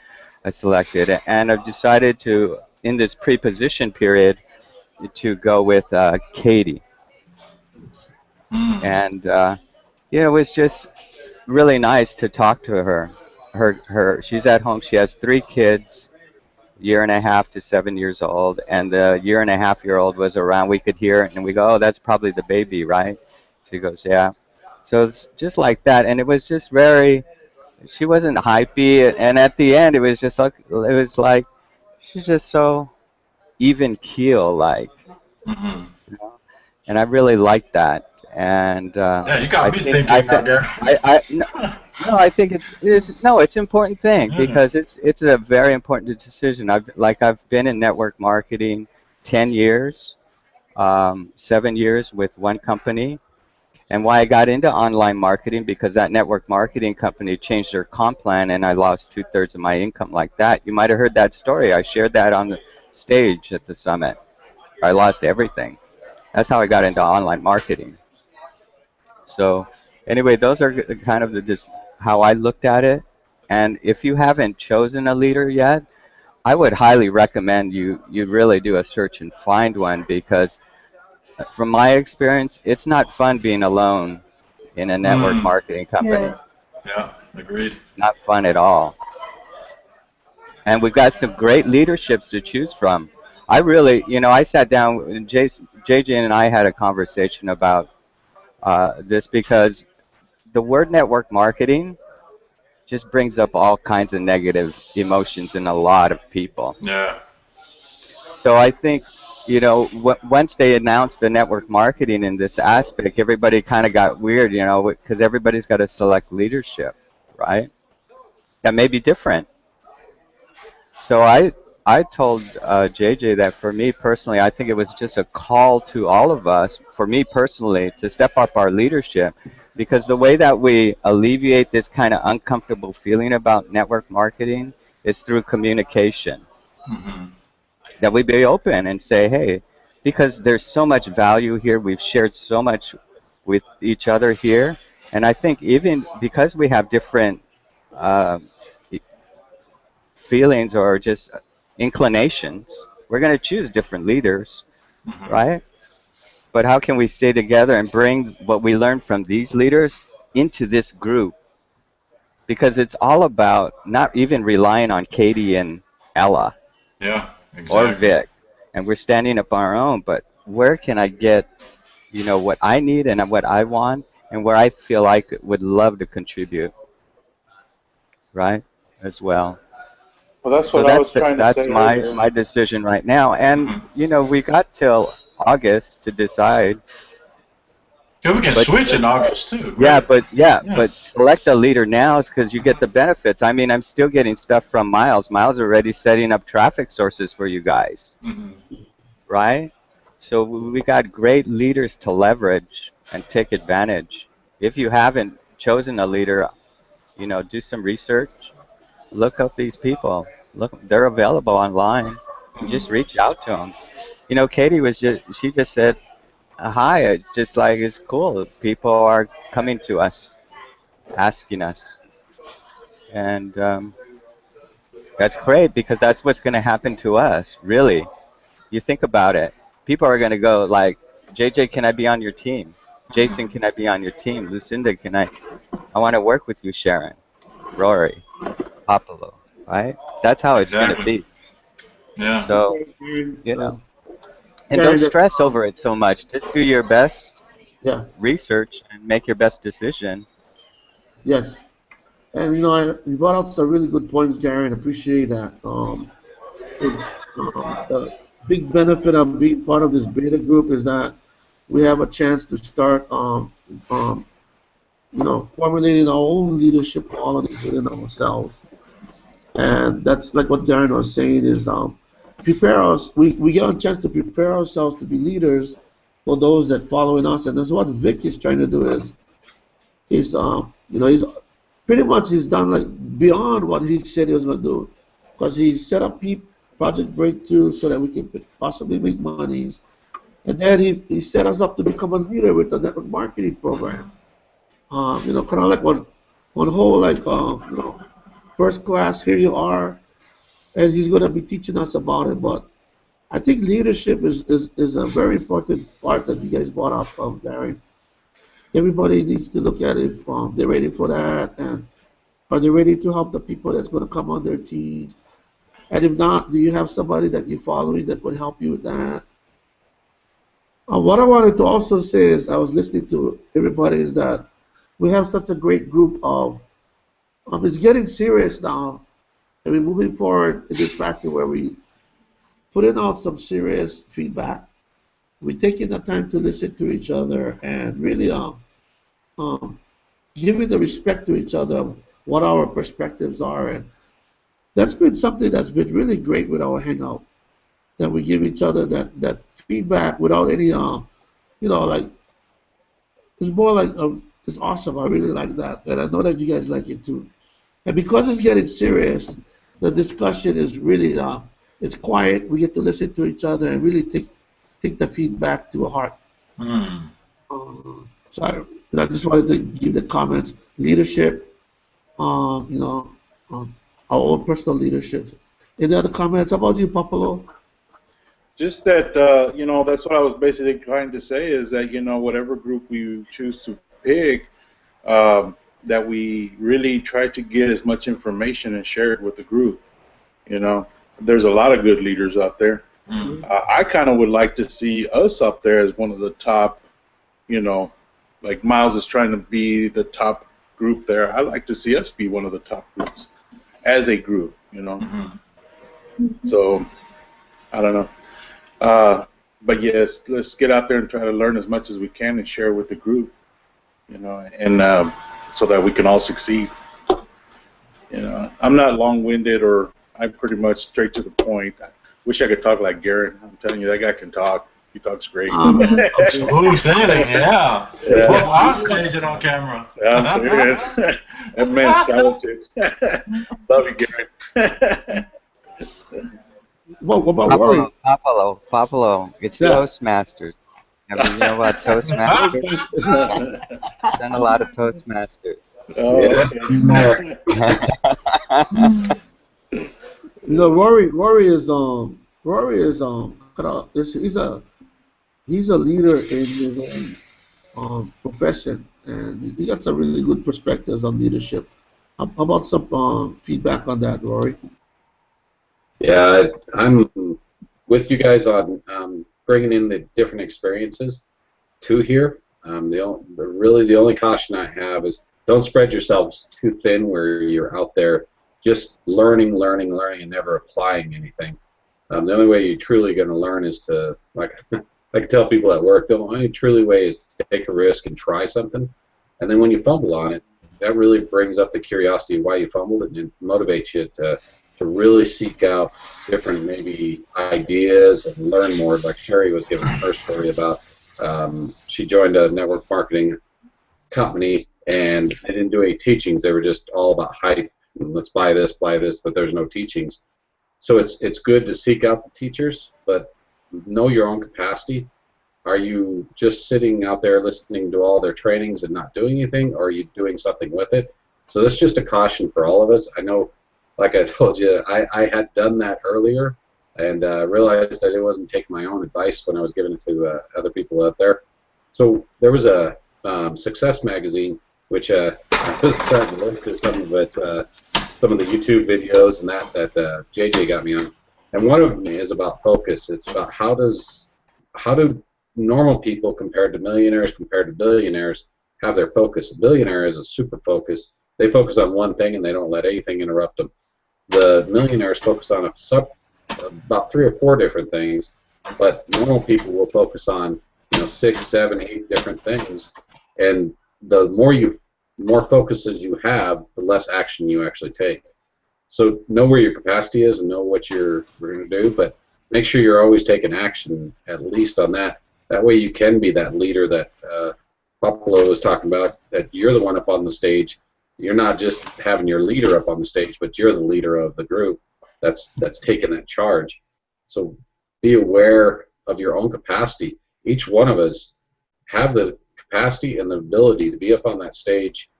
I selected it. And I've decided to, in this pre-position period, to go with Katie. Mm-hmm. And it was just really nice to talk to her. She's at home. She has 3 kids, year and a half to 7 years old, and the year and a half year old was around. We could hear it, and we go, "Oh, that's probably the baby, right?" She goes, "Yeah." So it's just like that, and it was just very. She wasn't hypey, and at the end, it was like she's just so even keel, like, Mm-hmm. and I really liked that, and Yeah, you I got me think I thinking now, think Gary. no, I think it's an important thing Yeah. because it's a very important decision. I've been in network marketing 10 years, 7 years with one company, and why I got into online marketing because that network marketing company changed their comp plan and I lost 2/3 of my income like that. You might have heard that story. I shared that on the stage at the summit. I lost everything. That's how I got into online marketing. So anyway, those are kind of just how I looked at it. And if you haven't chosen a leader yet, I would highly recommend you really do a search and find one, because from my experience, it's not fun being alone in a network Mm. marketing company. Yeah. Yeah, agreed. Not fun at all. And we've got some great leaderships to choose from. I really, I sat down, JJ and I had a conversation about this, because the word network marketing just brings up all kinds of negative emotions in a lot of people. Yeah. So I think, once they announced the network marketing in this aspect, everybody kind of got weird, because everybody's got to select leadership, right? That may be different. So I told JJ that for me personally, I think it was just a call to all of us, for me personally, to step up our leadership, because the way that we alleviate this kind of uncomfortable feeling about network marketing is through communication. Hmm. That we be open and say, hey, because there's so much value here, we've shared so much with each other here, and I think even because we have different uh, feelings or just inclinations, we're going to choose different leaders, Hmm. right? But how can we stay together and bring what we learned from these leaders into this group? Because it's all about not even relying on Katie and Ella Yeah, or exactly. Vic, and we're standing up on our own, but where can I get, what I need and what I want, and where I feel like would love to contribute, right? As well. Well, that's So what I was trying to that's say earlier. my decision right now. And Hmm. we got till August to decide. Yeah, we can But switch in August too, right? Yeah. but select a leader now, because you get the benefits. I mean, I'm still getting stuff from Miles. Miles already setting up traffic sources for you guys, Hmm. right? So we got great leaders to leverage and take advantage. If you haven't chosen a leader, do some research. Look up these people. Look, they're available online. And Hmm. just reach out to them. Katie she just said, hi. It's just like, it's cool. People are coming to us, asking us. And that's great, because that's what's going to happen to us, really. You think about it. People are going to go like, JJ, can I be on your team? Jason, Hmm. can I be on your team? Lucinda, I want to work with you, Sharon, Rory, Popolo, right? That's how it's going to Exactly. be. Yeah. So, Okay, Karen, you know, and don't Karen, stress over it so much. Just do your best yeah, research and make your best decision. yes. And you brought out some really good points, Gary, and appreciate that. Is the big benefit of being part of this beta group is that we have a chance to start, formulating our own leadership qualities within ourselves. And that's like what Darren was saying is prepare us. We get a chance to prepare ourselves to be leaders for those that following us. And that's what Vic is trying to do he's pretty much he's done like beyond what he said he was going to do, because he set up Project Breakthrough so that we can possibly make monies, and then he set us up to become a leader with the network marketing program. Hmm. Kind of like one whole like first class. Here you are, and he's going to be teaching us about it. But I think leadership is a very important part that you guys brought up, Darren. Everybody needs to look at if they're ready for that, and are they ready to help the people that's going to come on their team? And if not, do you have somebody that you're following that could help you with that? What I wanted to also say is, I was listening to everybody, is that we have such a great group of, it's getting serious now, and we're moving forward in this fashion where we putting out some serious feedback. We're taking the time to listen to each other and really um, giving the respect to each other, what our perspectives are. And that's been something that's been really great with our Hangout, that we give each other that feedback without any, like, it's more like, it's awesome. I really like that. And I know that you guys like it too. And because it's getting serious, the discussion is really, it's quiet. We get to listen to each other and really take the feedback to heart. Hmm. So I just wanted to give the comments. Leadership, um, you know, um, our own personal leadership. Any other comments? How about you, Popolo? Just that, that's what I was basically trying to say is that, whatever group we choose to pick, that we really try to get as much information and share it with the group. There's a lot of good leaders out there. I kind of would like to see us up there as one of the top, like Miles is trying to be the top group there. I like to see us be one of the top groups as a group, So, I don't know. But yes, let's get out there and try to learn as much as we can and share with the group, and so that we can all succeed. I'm not long-winded, or I'm pretty much straight to the point. I wish I could talk like Garrett. I'm telling you, that guy can talk. He talks great. Who's saying? Yeah. Yeah. Both on stage and on camera. Yeah, I'm serious. That man's talented. Love you, Garrett. What about Rory? Popolo. It's Yeah. Toastmasters. You know about Toastmasters? Done a lot of Toastmasters. Oh, okay. Rory is he's a leader in his own profession, and he got some really good perspectives on leadership. How about some feedback on that, Rory? Yeah, I'm with you guys on bringing in the different experiences to here. The only caution I have is don't spread yourselves too thin where you're out there just learning, and never applying anything. The only way you're truly going to learn is to, like I tell people at work, the only truly way is to take a risk and try something. And then when you fumble on it, that really brings up the curiosity of why you fumbled, and it motivates you to really seek out different maybe ideas and learn more. Like Sherry was giving her story about she joined a network marketing company and they didn't do any teachings. They were just all about hype. Let's buy this, but there's no teachings. So it's good to seek out the teachers, but know your own capacity. Are you just sitting out there listening to all their trainings and not doing anything, or are you doing something with it? So that's just a caution for all of us. I know, like I told you, I had done that earlier and realized that it wasn't taking my own advice when I was giving it to other people out there. So there was a Success magazine, which I was trying to list to some of it, some of the YouTube videos and that JJ got me on. And one of them is about focus. It's about how do normal people compared to millionaires, compared to billionaires, have their focus. A billionaire is a super focus. They focus on one thing and they don't let anything interrupt them. The millionaires focus on about 3 or 4 different things, but normal people will focus on 6, 7, 8 different things. And the more focuses you have, the less action you actually take. So know where your capacity is and know what you're going to do, but make sure you're always taking action at least on that. That way you can be that leader that Popolo was talking about, that you're the one up on the stage. You're not just having your leader up on the stage, but you're the leader of the group that's taking that charge. So be aware of your own capacity. Each one of us have the capacity and the ability to be up on that stage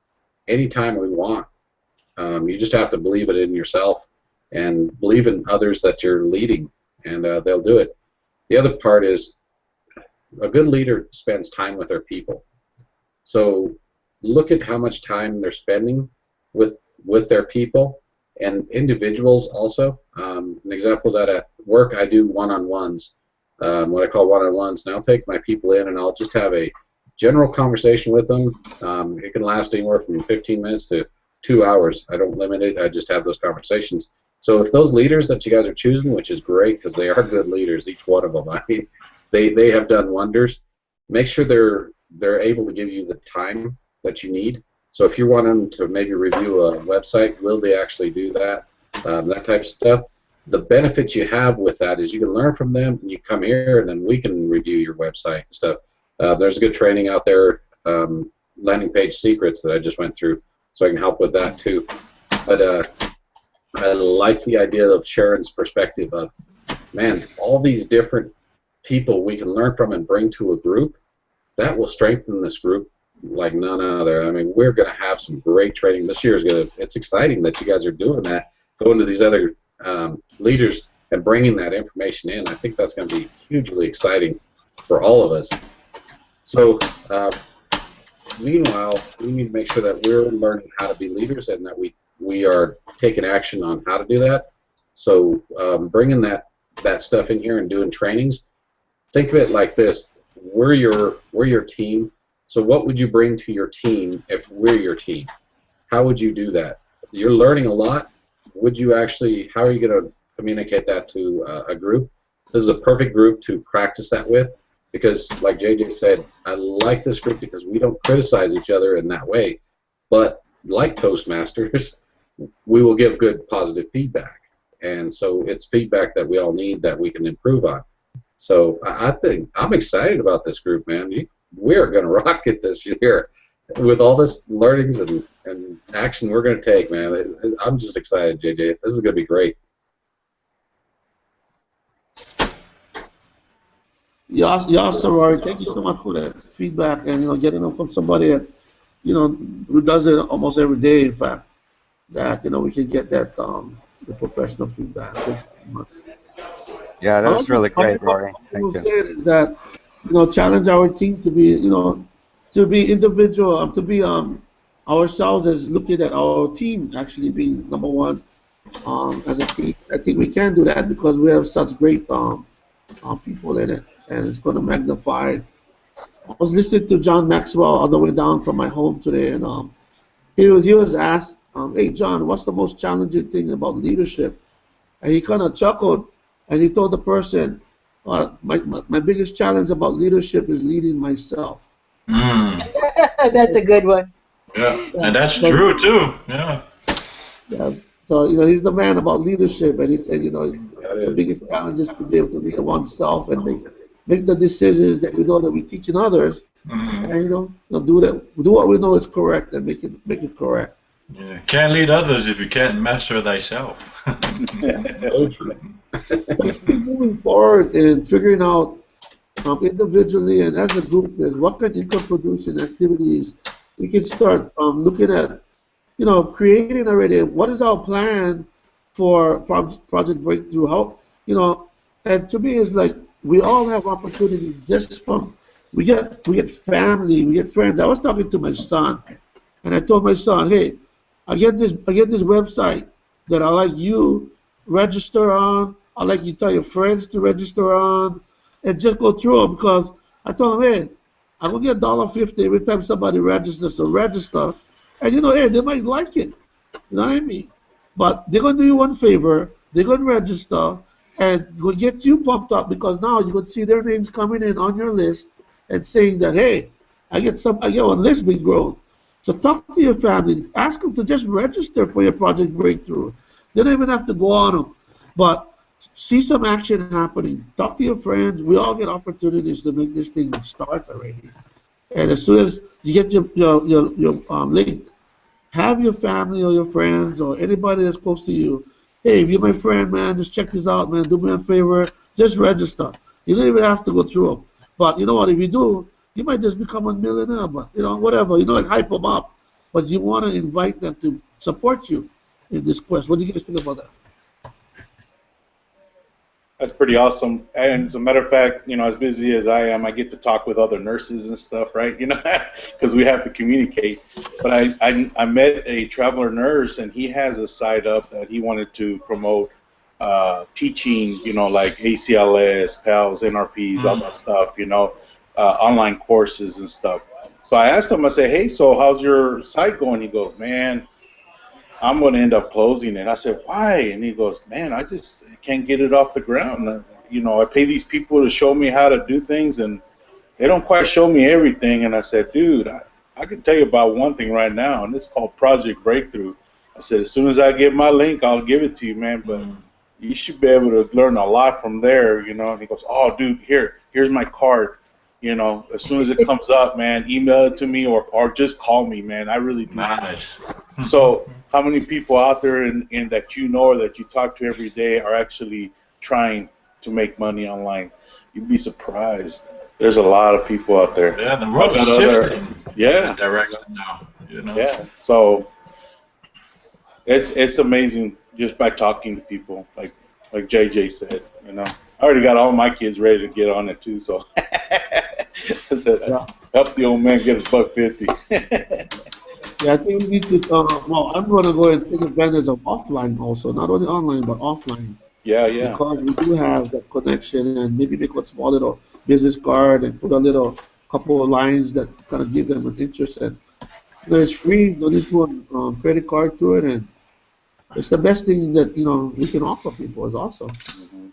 anytime we want. You just have to believe it in yourself and believe in others that you're leading, and they'll do it. The other part is a good leader spends time with their people. So look at how much time they're spending with their people and individuals also. An example that at work I do one-on-ones, what I call one-on-ones, and I'll take my people in and I'll just have a general conversation with them. It can last anywhere from 15 minutes to 2 hours. I don't limit it. I just have those conversations. So if those leaders that you guys are choosing, which is great because they are good leaders, each one of them, I mean, they have done wonders. Make sure they're able to give you the time that you need. So if you're wanting to maybe review a website, will they actually do that? That type of stuff. The benefit you have with that is you can learn from them, and you come here, and then we can review your website and stuff. There's a good training out there, landing page secrets, that I just went through, so I can help with that too. But I like the idea of Sharon's perspective of, man, all these different people we can learn from and bring to a group. That will strengthen this group like none other. I mean, we're going to have some great training. This year is going to, it's exciting that you guys are doing that, going to these other leaders and bringing that information in. I think that's going to be hugely exciting for all of us. So, meanwhile, we need to make sure that we're learning how to be leaders and that we are taking action on how to do that. So, bringing that stuff in here and doing trainings, think of it like this: we're your team. So what would you bring to your team if we're your team? How would you do that? You're learning a lot. Would you actually? How are you going to communicate that to a group? This is a perfect group to practice that with, because, like JJ said, I like this group because we don't criticize each other in that way. But like Toastmasters, we will give good positive feedback, and so it's feedback that we all need that we can improve on. So I think I'm excited about this group, man. We're going to rock it this year with all this learnings and action we're going to take, man. I'm just excited, JJ. This is going to be great. Yeah, Rory, thank you so much for that feedback and getting it from somebody that who does it almost every day. In fact, that we can get that the professional feedback. Thank you so much. Yeah, that was really Another great, what Rory. people Thank you. said is that challenge our team to be to be individual, to be ourselves as looking at our team actually being number one as a team. I think we can do that because we have such great people in it, and it's going to magnify it. I was listening to John Maxwell on the way down from my home today, and he was asked, "Hey John, what's the most challenging thing about leadership?" And he kind of chuckled, and he told the person, my biggest challenge about leadership is leading myself." Mm. That's a good one. Yeah, Yeah, and that's because true too. Yeah. yes, so he's the man about leadership, and he said, That the is. biggest challenge is to be able to lead oneself and make the decisions that we know that we teaching others, Mm. and do what we know is correct and make it correct. Yeah. Can't lead others if you can't master thyself. So true. But I think moving forward and figuring out individually and as a group is what kind of income producing activities we can start looking at, creating already. What is our plan for Project Breakthrough? How, and to me, it's like we all have opportunities just from we get family, we get friends. I was talking to my son, and I told my son, hey, I get this website that I like you register on. I like you tell your friends to register on, and just go through them because I told him, hey, I'm gonna get $1.50 every time somebody registers. So register, and hey, they might like it. You know what I mean? But they're gonna do you one favor. They're gonna register and go get you pumped up because now you can see their names coming in on your list and saying that, hey, I get a list being grown. So talk to your family. Ask them to just register for your Project Breakthrough. They don't even have to go on them, but see some action happening. Talk to your friends. We all get opportunities to make this thing start already. And as soon as you get your link, have your family or your friends or anybody that's close to you. Hey, if you're my friend, man, just check this out, man. Do me a favor. Just register. You don't even have to go through them. But you know what? If you do, you might just become a millionaire. But whatever. Like hype them up. But you want to invite them to support you in this quest. What do you guys think about that? That's pretty awesome. And as a matter of fact, as busy as I am, I get to talk with other nurses and stuff, right? Because we have to communicate. But I met a traveler nurse, and he has a site up that he wanted to promote teaching, like ACLS, PALS, NRPs, all that stuff, online courses and stuff. So I asked him, I said, hey, so how's your site going? He goes, man, I'm going to end up closing it. I said, why? And he goes, man, I just can't get it off the ground. I pay these people to show me how to do things, and they don't quite show me everything. And I said, dude, I can tell you about one thing right now, and it's called Project Breakthrough. I said, as soon as I get my link, I'll give it to you, man, but you should be able to learn a lot from there, And he goes, oh, dude, here's my card. As soon as it comes up, man, email it to me or just call me, man. I really do. Nice. So how many people out there in that or that you talk to every day are actually trying to make money online? You'd be surprised. There's a lot of people out there. Yeah, the world is shifting. Yeah, direction now. You know. yeah. So it's amazing just by talking to people, like JJ said. I already got all my kids ready to get on it too. So I said, Yeah. help the old man get his $1.50. Yeah, I think we need to, well, I'm going to go and take advantage of offline also, not only online, but offline, Yeah, yeah. because we do have that connection and maybe make a small little business card and put a little couple of lines that kind of give them an interest. And, it's free, no need to put credit card to it. And it's the best thing that, we can offer people is awesome. hmm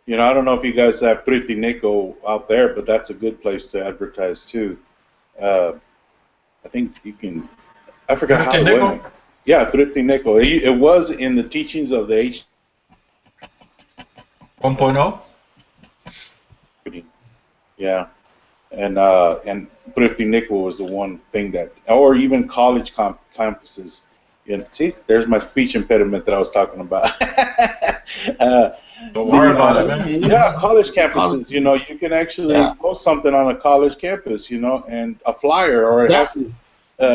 I don't know if you guys have Thrifty Nickel out there, but that's a good place to advertise too. Uh, I think you can. I forgot how Thrifty it nickel. went. Yeah, Thrifty Nickel. It was in the teachings of the H. 1.0. Yeah, and Thrifty Nickel was the one thing that, or even college campuses. See, there's my speech impediment that I was talking about. Don't worry about it, Yeah, man. Yeah, college College, campuses. You can actually yeah, post something on a college campus. And a flyer, or have exactly.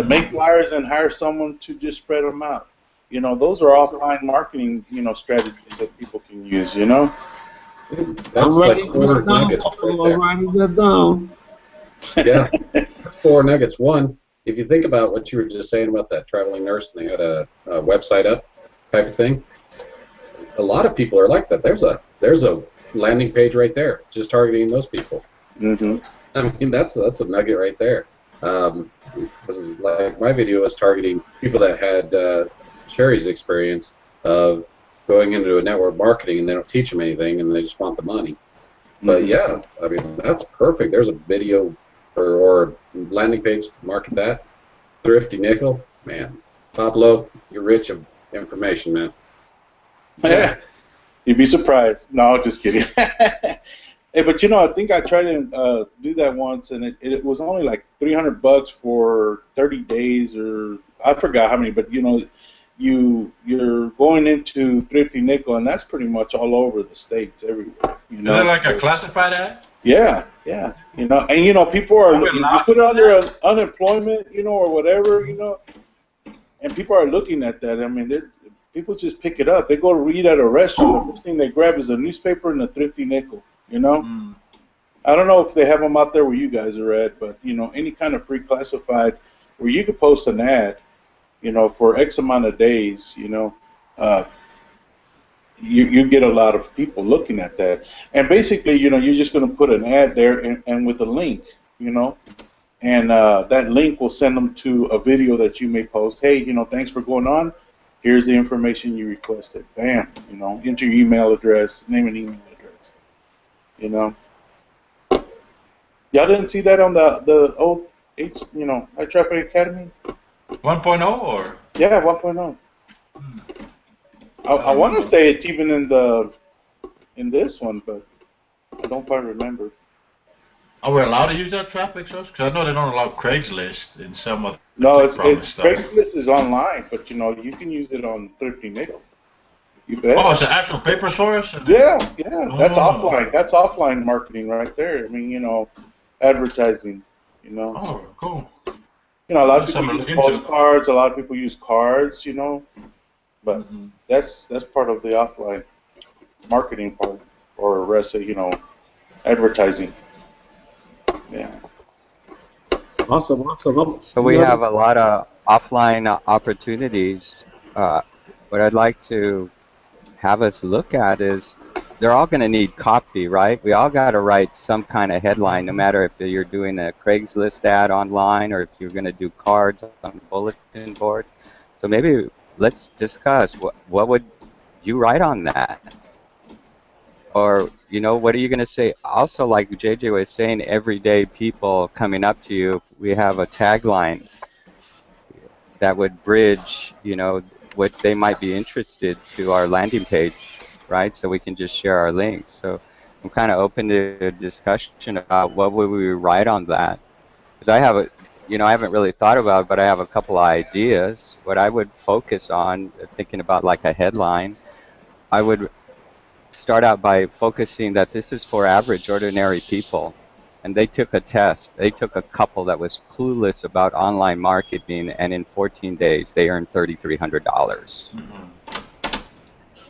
make flyers and hire someone to just spread them out. Those are offline marketing, strategies that people can use. I'm That's like writing four that down, nuggets right Buffalo. I'm there. writing that down. Yeah, that's four nuggets. One, if you think about what you were just saying about that traveling nurse and they had a website up type of thing, a lot of people are like that. There's a landing page right there, just targeting those people. hmm I mean, that's a nugget right there. Because like my video was targeting people that had Sherry's experience of going into a network marketing and they don't teach them anything and they just want the money. But yeah, I mean that's perfect. There's a video or landing page. Market that. Thrifty Nickel, man. Pablo, you're rich of information, man. Yeah. You'd be surprised. No, just kidding. Hey, but I think I tried to do that once, and it was only like $300 for 30 days, or I forgot how many. But you're going into Thrifty Nickel, and that's pretty much all over the states, everywhere. Is it like a classified ad? Yeah, yeah. And people are Are we you allowed put to it do under that? unemployment, or whatever, and people are looking at that. I mean, people just pick it up. They go to read at a restaurant. The first thing they grab is a newspaper and a Thrifty Nickel. Mm. I don't know if they have them out there where you guys are at, but any kind of free classified where you could post an ad, for X amount of days, uh, you get a lot of people looking at that. And basically, you're just going to put an ad there and with a link, and that link will send them to a video that you may post. Hey, thanks for going on. Here's the information you requested. Bam, enter your email address, name and email address. Y'all didn't see that on the old High Traffic Academy? 1.0 or? Yeah, 1.0. Hmm. I want to say it's even in this one, but I don't quite remember. Are we allowed to use that traffic source? Because I know they don't allow Craigslist in some of the No, tech promise stuff. Craigslist is online, but you can use it on Thrifty Nickel. You bet. Oh, it's an actual paper source? Yeah, yeah. That's Oh. offline. That's offline marketing right there. I mean, advertising. Oh, cool. A lot of That's people something use to look into. postcards. A lot of people use cards. But Mhm. that's part of the offline marketing part, or rest of advertising. Yeah. Awesome, awesome. So we have a lot of offline opportunities. What I'd like to have us look at is they're all going to need copy, right? We all got to write some kind of headline, no matter if you're doing a Craigslist ad online or if you're going to do cards on a bulletin board. So maybe let's discuss what would you write on that? Or, what are you going to say? Also, like JJ was saying, everyday people coming up to you, we have a tagline that would bridge, what they might be interested to our landing page, right? So we can just share our links. So I'm kind of open to a discussion about what would we write on that. Because I haven't really thought about it, but I have a couple of ideas. What I would focus on, thinking about like a headline, I would start out by focusing that this is for average, ordinary people. and they took a test. They took a couple that was clueless about online marketing, and in 14 days, they earned $3,300.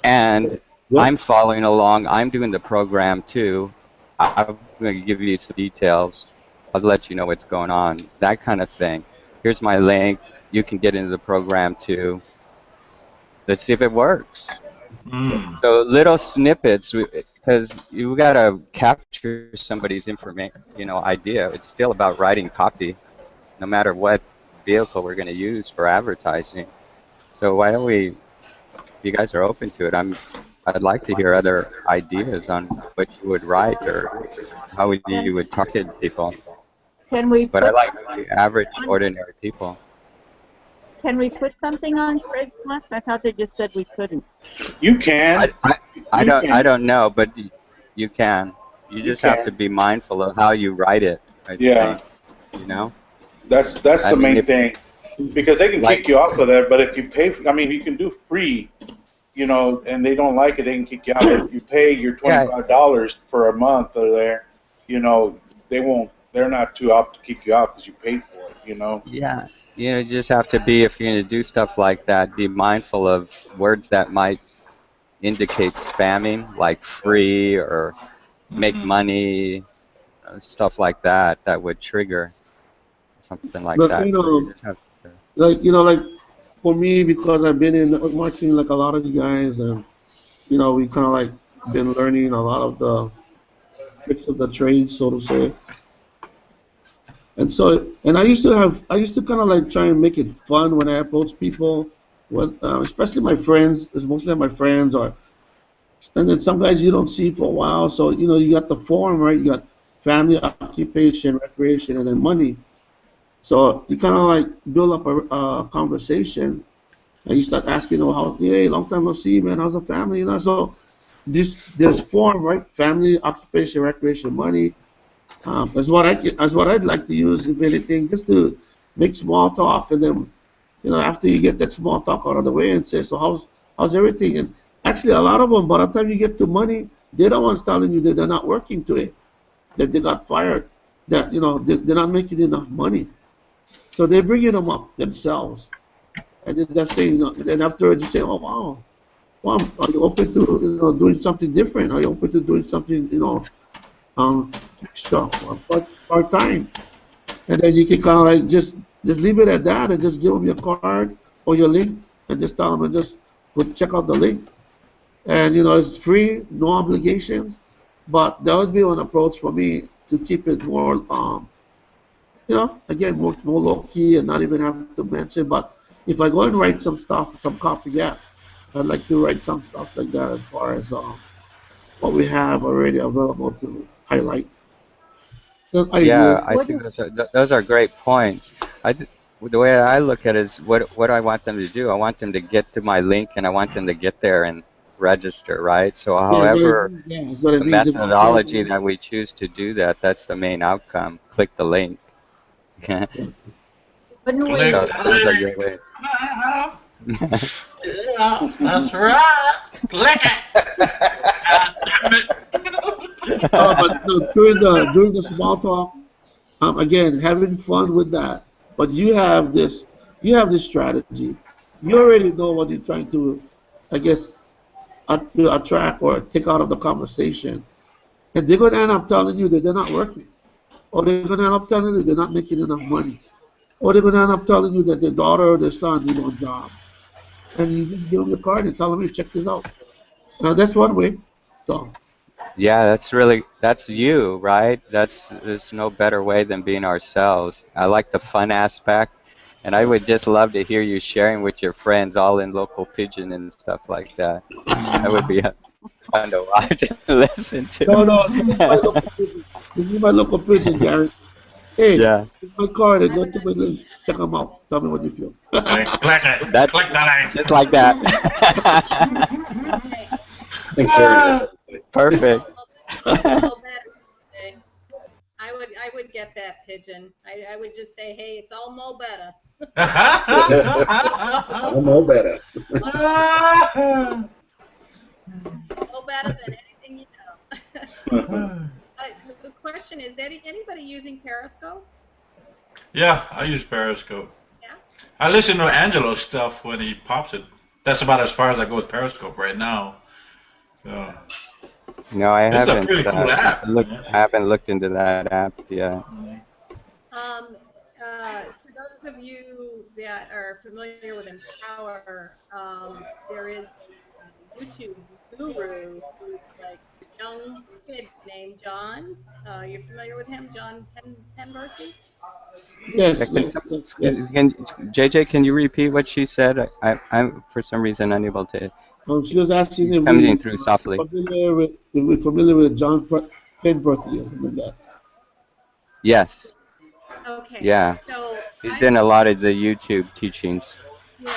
And Yep. I'm following along. I'm doing the program too. I'm going to give you some details. I'll let you know what's going on, that kind of thing. Here's my link. You can get into the program too. Let's see if it works. Mm. So little snippets, because you got to capture somebody's information, idea. It's still about writing copy, no matter what vehicle we're going to use for advertising. So why don't we? If you guys are open to it, I'd like to hear other ideas on what you would write or how you would target people. Can we But I put like the average, on, ordinary people. can we put something on Craigslist? I thought they just said we couldn't. You can. I, I, I You don't I can. don't know, but you can. You You just have to can. be mindful of how you write it, I Yeah. think. You know? That's I the mean, main if thing. Because they can like kick you off of that, but if you pay, I mean, you can do free, and they don't like it, they can kick you out. But if you pay your yeah, $25 for a month or there, they won't. They're not too apt to kick you out because you paid for it. yeah. You just have to be, if you're going to do stuff like that, be mindful of words that might indicate spamming, like free or make money, stuff like that, that would trigger something like The that. thing, So you just have to. like for me, because I've been in network marketing like a lot of you guys, and we kind of like been learning a lot of the tricks of the trade, so to say. And I used to kind of like try and make it fun when I approach people, especially my friends. It's mostly my friends, and then some guys you don't see for a while. So you got the form, right? You got family, occupation, recreation, and then money. So you kind of like build up a conversation, and you start asking, "Oh, hey, long time no see, man. How's the family?" So this form, right? Family, occupation, recreation, money. That's what I'd like to use, if anything, just to make small talk, and then after you get that small talk out of the way and say, so how's everything? And actually, a lot of them, by the time you get to money, they're the ones telling you that they're not working today, that they got fired, that they're not making enough money, so they're bringing them up themselves, and then they're saying, then afterwards you say, oh wow, well, are you open to doing something different? Are you open to doing something um, extra or part time? And then you can kind of like just leave it at that, and just give them your card or your link, and just tell them, and just check out the link. And it's free, no obligations. But that would be an approach for me to keep it more, again, more low key, and not even have to mention. But if I go and write some stuff, some copy, yeah, I'd like to write some stuff like that, as far as what we have already available to highlight. So I Yeah, yield. I What think is those are great points. The way I look at it is what I want them to do. I want them to get to my link, and I want them to get there and register, right? So Yeah, however yeah, that's what it the means. If I say, methodology that we choose to do that, that's the main outcome. Click the link. wouldn't we? Click So the those are link your ways. now. Yeah, that's right. Click it. God damn it. but during the small talk, again, having fun with that. But you have this strategy. You already know what you're trying to, I guess, attract or take out of the conversation, and they're going to end up telling you that they're not working, or they're going to end up telling you they're not making enough money, or they're going to end up telling you that their daughter or their son need a job, and you just give them the card and tell them, hey, check this out. Now that's one way. So Yeah, that's you, right? There's no better way than being ourselves. I like the fun aspect, and I would just love to hear you sharing with your friends, all in local pigeon and stuff like that. That would be fun to watch and listen no, to. no, this is my local pigeon. This is my local pigeon, Gary. Hey, Yeah, take my card and go to my link. Check them out. Tell me what you feel. Click it. that's Click the just like that. Hey, I think Sharon has something. Perfect. it's all better. Okay. I would get that pigeon. I would just say, hey, it's all mo better. I'm all better. Mo better than anything you know. But the question is, anybody using Periscope? Yeah, I use Periscope. Yeah. I listen to Angelo's stuff when he pops it. That's about as far as I go with Periscope right now. So No, I it's a haven't pretty cool app. looked into that app yet. Um, for those of you that are familiar with Empower, there is a YouTube guru who's like a young kid named John. You're familiar with him, John Penberthy? Yeah, Yes, yes, yes, yes. JJ, can you repeat what she said? I'm for some reason unable to. She was asking if Coming we through softly. familiar with if we're familiar with John Penberthy or something like that. Yes, Okay, yeah. so He's doing a lot of the YouTube teachings. yeah,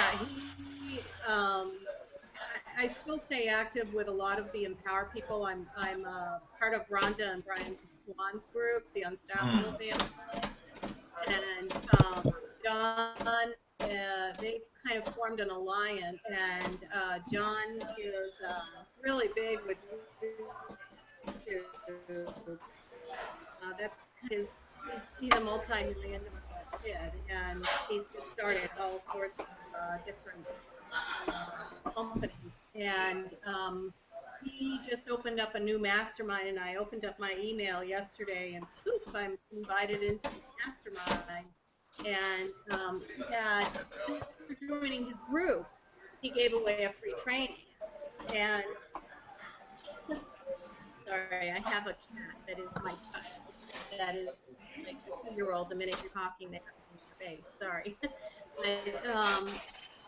I still stay active with a lot of the Empower people. I'm part of Rhonda and Brian Swan's group, the Unstoppable Mm. family, and John. They've kind of formed an alliance, and John is really big with YouTube. That's his. He's a multi-million-dollar kid, and he's just started all sorts of different companies. And he just opened up a new mastermind, and I opened up my email yesterday, and poof, I'm invited into the mastermind. And he had, just for joining his group, he gave away a free training. And sorry, I have a cat that is my child. That is like a 2-year-old. The minute you're talking, they have in your face. Sorry, but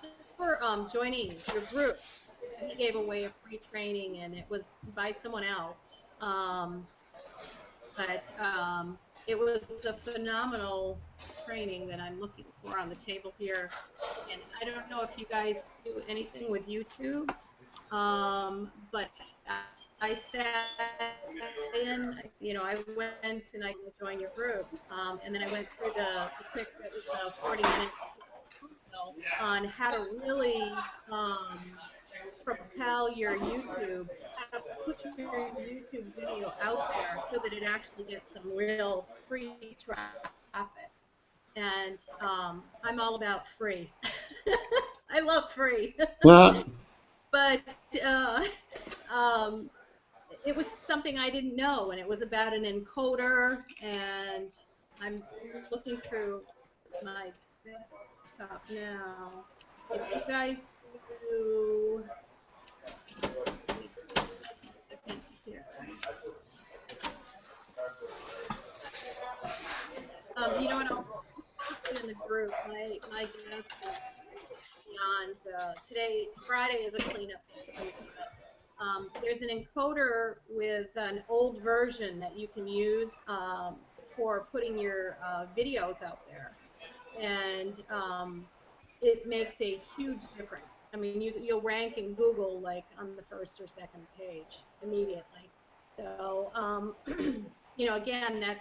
just for joining your group, he gave away a free training, and it was by someone else. Um, but it was a phenomenal training that I'm looking for on the table here. And I don't know if you guys do anything with YouTube, but I sat in, I went and I joined your group, and then I went through the quick, it was a 40-minute on how to really propel your YouTube, how to put your YouTube video out there so that it actually gets some real free traffic. And I'm all about free. I love free. Well, But uh, um, it was something I didn't know, and it was about an encoder. And I'm looking through my desktop now. If you guys do, give me just a second here. And I'll post it in the group. My guest is beyond. Today, Friday is a cleanup day for me, but there's an encoder with an old version that you can use for putting your videos out there, and it makes a huge difference. I mean, you'll rank in Google like on the first or second page immediately. So, again, that's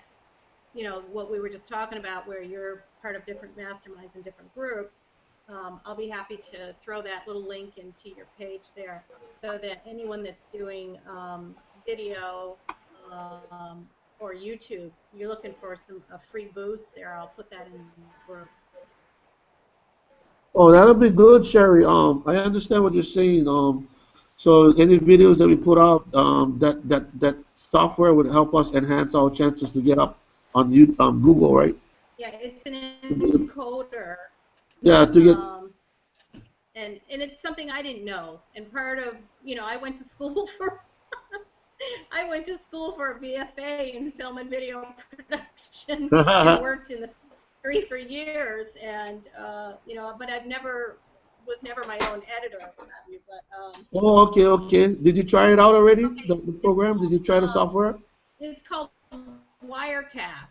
what we were just talking about, where you're part of different masterminds and different groups. I'll be happy to throw that little link into your page there, so that anyone that's doing video or YouTube, you're looking for a free boost there, I'll put that in the group. oh, that'll be good, Sherry. I understand what you're saying. So any videos that we put out, that software would help us enhance our chances to get up on Google, right? Yeah, it's an To be- encoder. Yeah, to get. And it's something I didn't know. And part of, I went to school for I went to school for a BFA in film and video production and worked in the industry for years. And but was never my own editor. But Oh, okay, okay. Did you try it out already? okay, The program? Did you try the software? it's called Wirecast,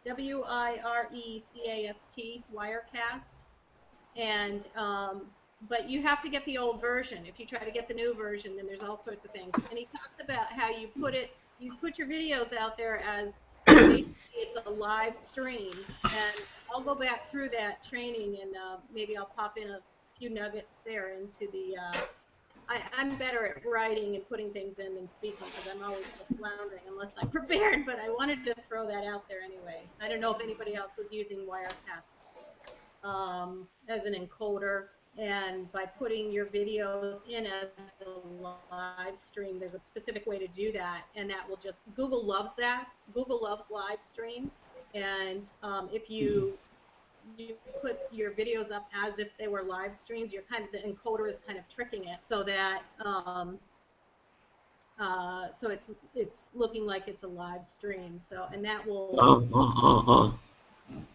Wirecast, Wirecast. And but you have to get the old version. If you try to get the new version, then there's all sorts of things. And he talks about how you put your videos out there as basically it's a live stream. And I'll go back through that training, and maybe I'll pop in a few nuggets there into the I'm better at writing and putting things in than speaking because I'm always floundering unless I'm prepared. But I wanted to throw that out there anyway. I don't know if anybody else was using Wirecast as an encoder, and by putting your videos in as a live stream, there's a specific way to do that, and that will just, Google loves that. Google loves live stream, and if you put your videos up as if they were live streams, you're kind of, the encoder is kind of tricking it so that so it's looking like it's a live stream. So, and that will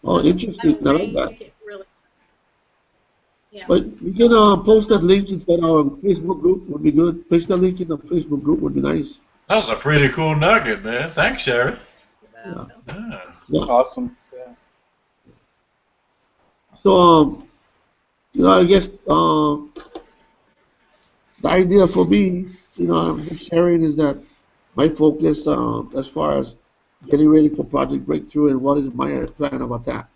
Oh, interesting. I like that. rank it really. Yeah. But we can post that link inside our Facebook group. Would be good. Paste the link in the Facebook group. Would be nice. That's a pretty cool nugget, man. Thanks, Sherry. Yeah. Yeah. Yeah. Awesome. Yeah. So, I guess the idea for me, I'm just sharing is that my focus as far as getting ready for Project Breakthrough and what is my plan of attack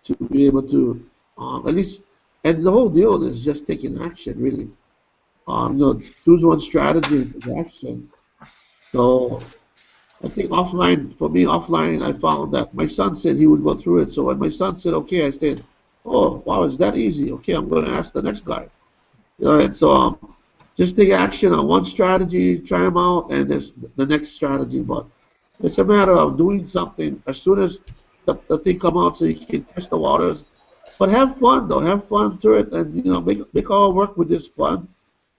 to be able to at least, and the whole deal is just taking action, really. Choose one strategy and take action. So I think offline, I found that my son said he would go through it. So when my son said, okay, I said, oh, wow, it's that easy. Okay, I'm going to ask the next guy. And so just take action on one strategy, try them out, and there's the next strategy. But it's a matter of doing something as soon as the thing come out so you can test the waters. But have fun, though. Have fun through it, and, make our work with this fun.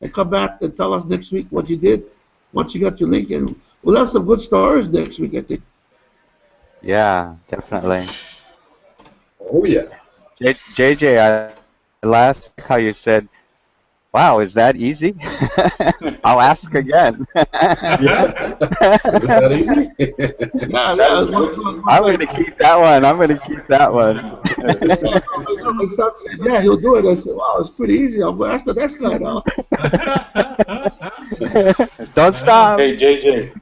And come back and tell us next week what you did once you got your link. And we'll have some good stories next week, I think. Yeah, definitely. Oh, yeah. JJ, I last how you said, wow, is that easy? I'll ask again. Yeah. Is that easy? Yeah. I'm going to keep that one. I'm going to keep that one. My son said, yeah, he'll do it. I said, wow, it's pretty easy. I'm going to ask the next guy now. Don't stop. Hey, JJ.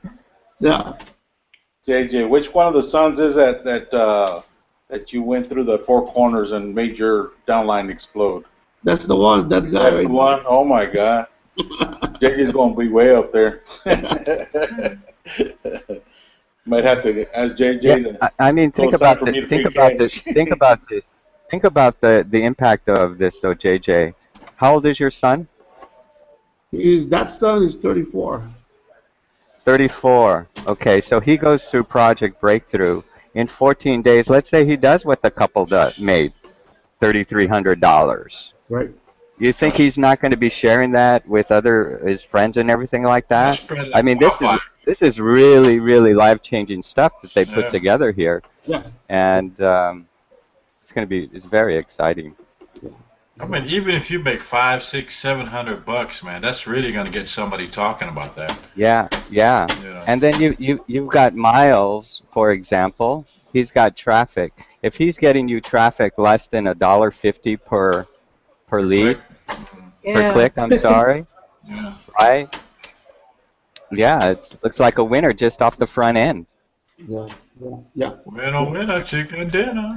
Yeah. JJ, which one of the sons is that you went through the four corners and made your downline explode? That's the one. That guy. That's the one? Oh, my God. JJ's going to be way up there. Might have to ask JJ to I mean, think about for me this. to Think pay about cash. this. Think about this. Think about the impact of this, though, JJ. How old is your son? That son is 34. 34. Okay, so he goes through Project Breakthrough in 14 days. Let's say he does what the couple made, $3,300. Right. You think he's not going to be sharing that with his friends and everything like that? I mean, this is really, really life-changing stuff that they put together here, Yeah. and it's very exciting. I mean, even if you make $500, $600, $700, man, that's really going to get somebody talking about that. Yeah. And then you've got Miles, for example. He's got traffic. If he's getting you traffic less than $1.50 per lead, per click, I'm sorry. Yeah. Right? Yeah, it looks like a winner just off the front end. Yeah. Winner, chicken dinner.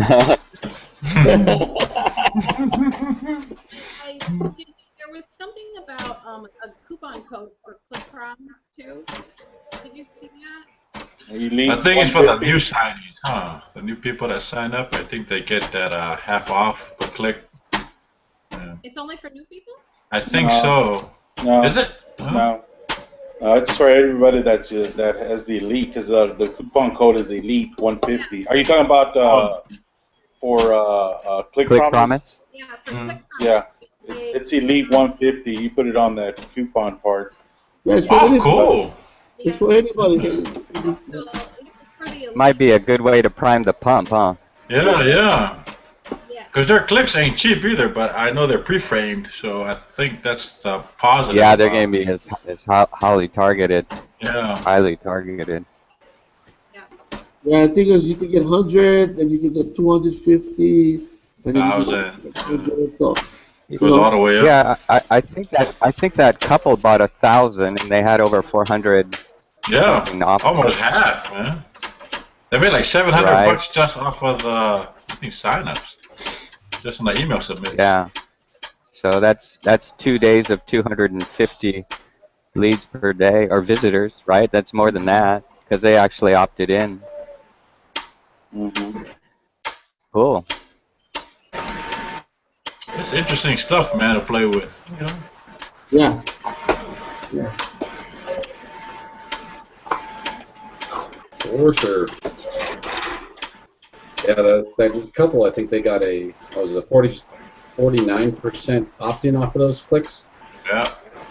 There was something about a coupon code for ClickProm too. Did you see that? Elite I think it's for the 150. new signees, huh? The new people that sign up, I think they get that half off per click. Yeah. It's only for new people? I think so. No. Is it? Huh? No. It's for everybody that has the Elite, because the coupon code is the Elite 150. Are you talking about for Click Promise? Yeah, for ClickProm. Yeah. It's Elite 150. You put it on that coupon part. Yeah, it's for Oh, anybody. cool. It's for anybody. So it's for the elite. Might be a good way to prime the pump, huh? Yeah. Yeah. Because their clicks ain't cheap either, but I know they're pre-framed, so I think that's the positive. Yeah, they're about going to be as highly targeted. Yeah. Highly targeted. Yeah, I think you can get 100, and you can get 250, and then you can 1,000. get 100. So, It goes all the way up. Yeah, I think that couple bought 1,000 and they had over 400. Yeah, something off. almost half, man. They made like $700 Right. just off of the signups, just on the email submit. Yeah. So that's 2 days of 250 leads per day, or visitors, right? That's more than that because they actually opted in. Mm-hmm. Cool. It's interesting stuff, man, to play with. You know. Yeah. Yeah. For sure. Yeah, that couple, I think they got a, what was it, a 49% opt-in off of those clicks, Yeah.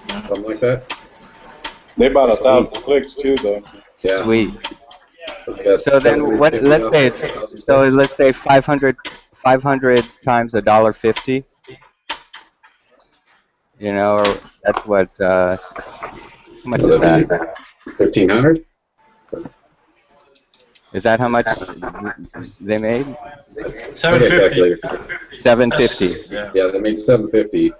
Yeah. something like that. They bought Sweet. 1,000 clicks too, though. Yeah. Sweet. So they got So then what, 750 let's off say of it's, 1,000 so clicks. let's say 500 times $1.50, you know, or that's what, how much So is that? that'd be 1,500. Is that how much they made? I got a 750. calculator. 750. Yeah. Yeah, they made 750.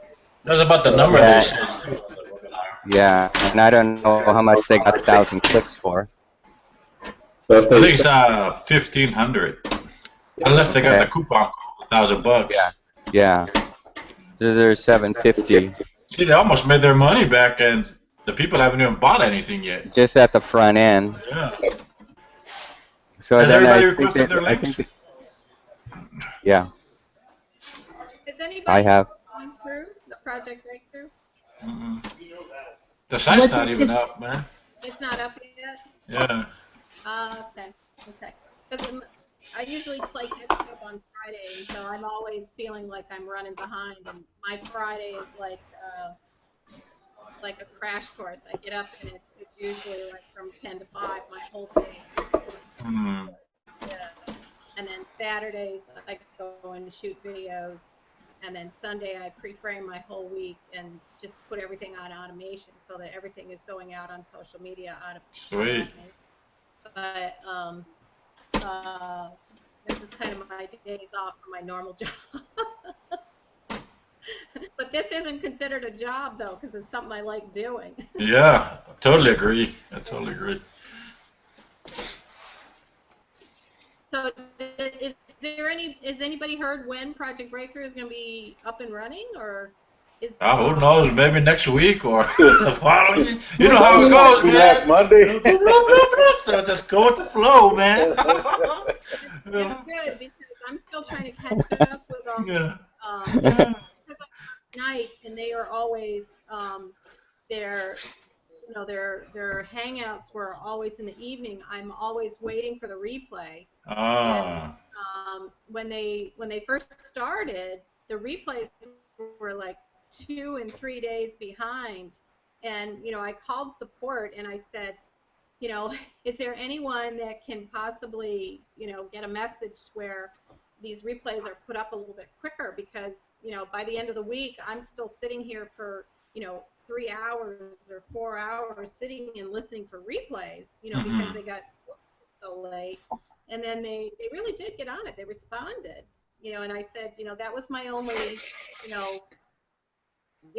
That's about the number they Yeah, said too on the webinar. yeah, and I don't know how much they got 1,000 clicks for. So if I they think it's spend, 1,500. Unless they got the Okay. coupon code, $1,000. Yeah. Yeah. There's 750 See, they almost made their money back, and the people haven't even bought anything yet. just at the front end. Yeah. So Has then everybody I think requested that their links? yeah, Is I anybody have. going through the project breakthrough? Mm-mm. The site's What not did you even up, man. It's not up yet. Yeah. Okay. Okay. Because I usually play catch up on Friday, and so I'm always feeling like I'm running behind. And my Friday is like a crash course. I get up and it's usually like from 10 to 5, my whole day. Hmm. Yeah. And then Saturdays I go and shoot videos, and then Sunday I pre-frame my whole week and just put everything on automation so that everything is going out on social media Sweet. automatically. But uh, this is kind of my days off from my normal job. But this isn't considered a job though, because it's something I like doing. Yeah, I totally agree. I totally agree. So is anybody heard when Project Breakthrough is going to be up and running, or is Who knows? Maybe next week or the following. You know how it Maybe goes, last man. Monday. So just go with the flow, man. it's good because I'm still trying to catch up with all Yeah. because I'm night and they are always their their hangouts were always in the evening. I'm always waiting for the replay. And Ah. when they first started, the replays were like 2 and 3 days behind. And I called support and I said, is there anyone that can possibly get a message where these replays are put up a little bit quicker, because by the end of the week I'm still sitting here for 3 hours or 4 hours sitting and listening for replays, because Mm-hmm. they got so late. And then they really did get on it. They responded, and I said, that was my only, you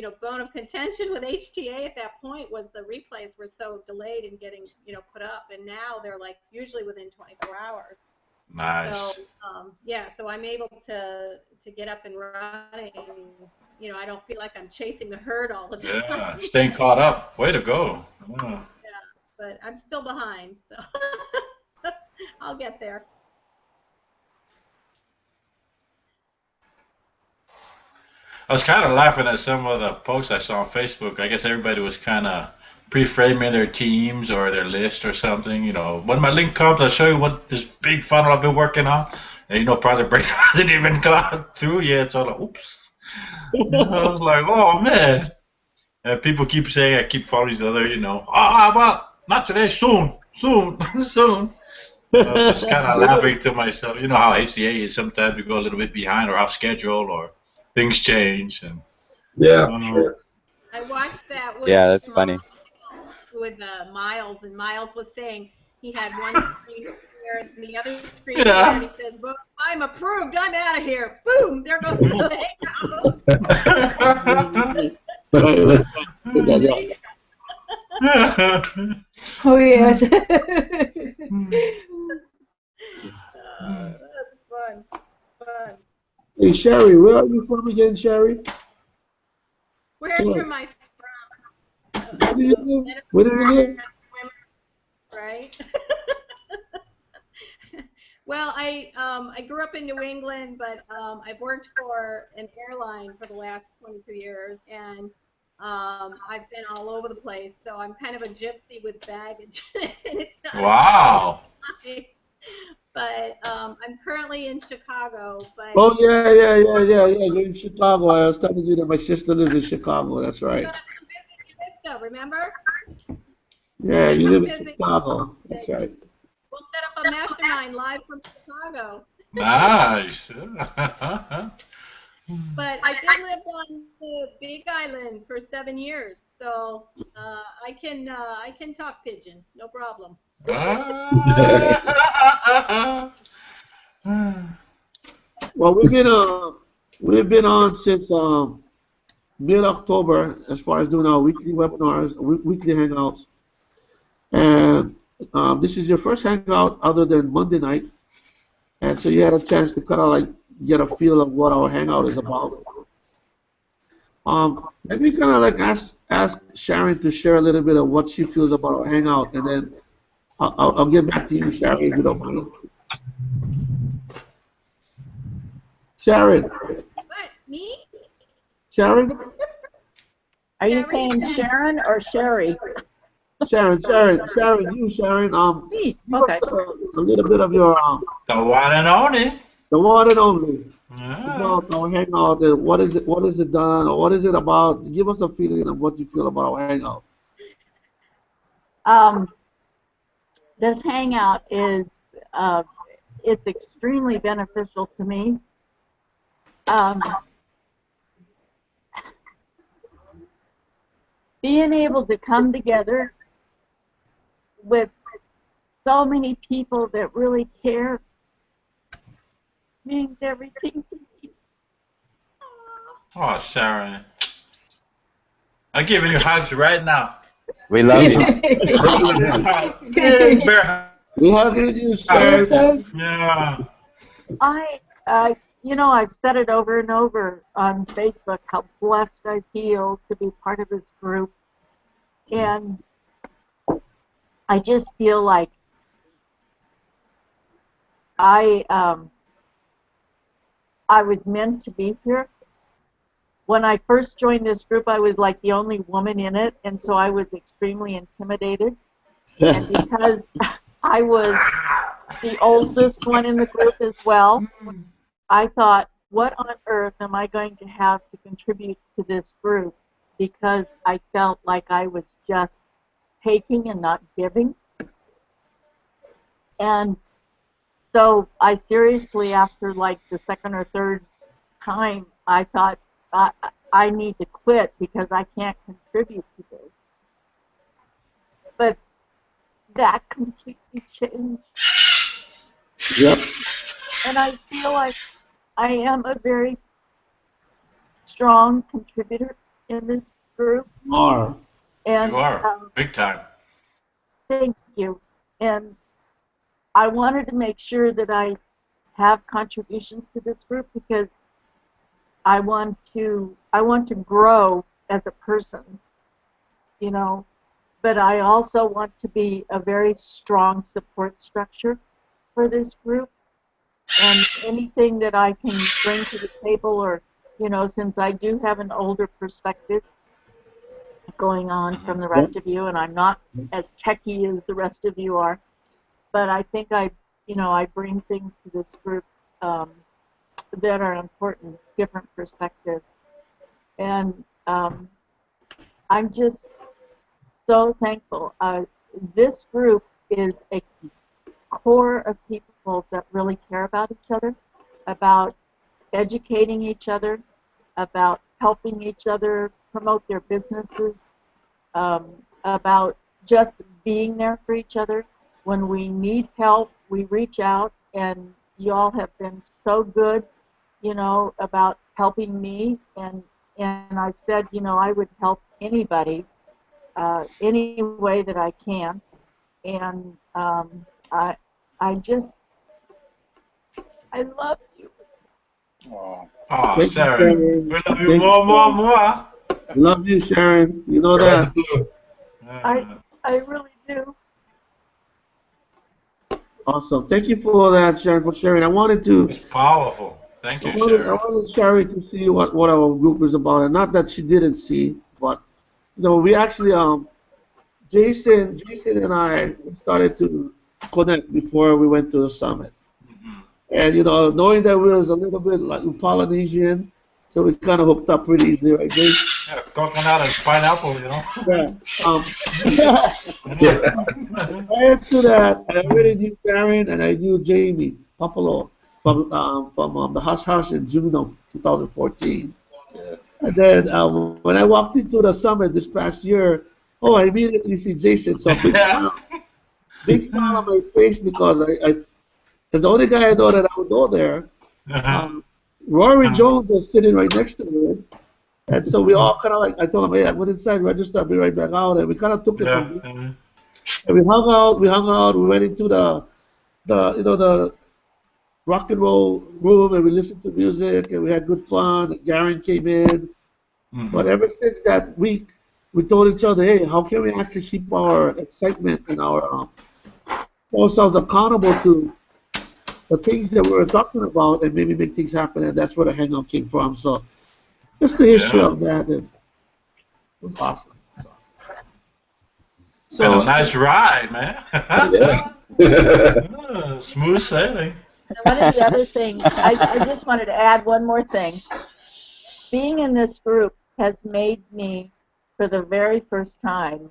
know, bone of contention with HTA at that point, was the replays were so delayed in getting, put up. And now they're like usually within 24 hours. So, Nice. yeah, so I'm able to get up and running. I don't feel like I'm chasing the herd all the time. Yeah. Staying caught up. Way to go. Yeah. But I'm still behind, so I'll get there. I was kind of laughing at some of the posts I saw on Facebook. I guess everybody was kind of pre-framing their teams or their list or something. When my link comes, I'll show you what this big funnel I've been working on. And Project Breakthrough hasn't even gone through yet. So I'm like, oops. I was like, oh man. And people keep saying, I keep following these other, well, not today, soon, soon, soon. I was just kind of laughing to myself. You know how HCA is. Sometimes we go a little bit behind or off schedule or things change. And Yeah, sure. I watched that Yeah, that's funny. with Miles, and Miles was saying he had one screen here and the other screen here, and yeah. he says, "Well, I'm approved. I'm out of here." Boom! There goes the Oh yes. That's fun. Fun. Hey, Sherry, where are you from again, Sherry? heard from my Where do you live? men of Where do you live? women, right? Well, I grew up in New England, but I've worked for an airline for the last 22 years, and I've been all over the place. So I'm kind of a gypsy with baggage, and it's not Wow. a but I'm currently in Chicago. But Oh yeah. You're in Chicago. I was telling you that my sister lives in Chicago. That's we're right. gonna come visit you this remember? We're Yeah, gonna you come live in visit Chicago. you. That's right. We'll set up a mastermind live from Chicago. Nice. But I did live on the Big Island for 7 years, so I can talk pigeon, no problem. Well, we've been on since mid-October as far as doing our weekly webinars, weekly hangouts, and this is your first hangout other than Monday night, and so you had a chance to kind of like get a feel of what our hangout is about. Let me kind of like ask Sharon to share a little bit of what she feels about our hangout, and then I'll get back to you, Sharon, if you don't mind. Sharon, What, me? Sharon, Are you Sherry? saying Sharon or Sherry? Sharon, you, Sharon, Me. give us Okay. a little bit of your, The one and only. the one and only Yeah. about our hangout. What is it done, or what is it about? Give us a feeling of what you feel about our hangout. Um, this hangout is it's extremely beneficial to me. Um, being able to come together with so many people that really care means everything to me. Oh, Sharon. I'm giving you hugs right now. We love you. Big bear We have you, hug. Sharon. Yeah. I've said it over and over on Facebook how blessed I feel to be part of this group, and I just feel like I I was meant to be here. When I first joined this group, I was like the only woman in it, and so I was extremely intimidated. And because I was the oldest one in the group as well, I thought, what on earth am I going to have to contribute to this group? Because I felt like I was just taking and not giving. And so I seriously, after like the second or third time, I thought, I need to quit because I can't contribute to this. But that completely changed. Yep. And I feel like I am a very strong contributor in this group. Are. And You are. Big time. thank you. And I wanted to make sure that I have contributions to this group because I want to grow as a person, you know, but I also want to be a very strong support structure for this group. And anything that I can bring to the table, or, you know, since I do have an older perspective going on from the Yep. rest of you, and I'm not as techy as the rest of you are, but I think I bring things to this group that are important, different perspectives. And I'm just so thankful. This group is a core of people that really care about each other, about educating each other, about helping each other promote their businesses, about just being there for each other. When we need help, we reach out, and you all have been so good, you know, about helping me. And I've said, you know, I would help anybody any way that I can. And I just, I love you. Oh, Oh, Thank you, Sharon. Sharon. We love you Thank you, more, more, Sharon. more. Love you, Sharon. You know We're like that. the blue. I Uh, I really do. Awesome. Thank you for that, Sharon, for sharing. I wanted to. it's powerful. Thank I you, wanted, I Sherry. wanted Sherry to see what our group is about, and not that she didn't see, but we actually Jason and I started to connect before we went to the summit, Hmm. and knowing that we was a little bit like Polynesian, so we kind of hooked up pretty easily, right, Jay? Yeah, coconut and pineapple, you know. Yeah. Yeah. Prior to that, I already knew Sharon and I knew Jamie Popolo from the Hush Hush in June of 2014. Yeah. And then when I walked into the summit this past year, oh, I immediately see Jason. So Yeah. big smile on my face because as the only guy I know that I would know there, Uh-huh. um, Rory Jones was sitting right next to me. And so we all kind of like, I told him, hey, I went inside, register, I'll be right back out. And we kind of took it from Yeah. there. And we went into the rock and roll room and we listened to music and we had good fun. Garen came in. Hmm. But ever since that week, we told each other, hey, how can we actually keep our excitement and our ourselves accountable to the things that we were talking about and maybe make things happen? And that's where the hangout came from. So just the history Yeah. of that. And it was awesome. It was awesome. And a So, nice ride, man. Yeah. Smooth sailing. And one of the other things, I just wanted to add one more thing. Being in this group has made me, for the very first time,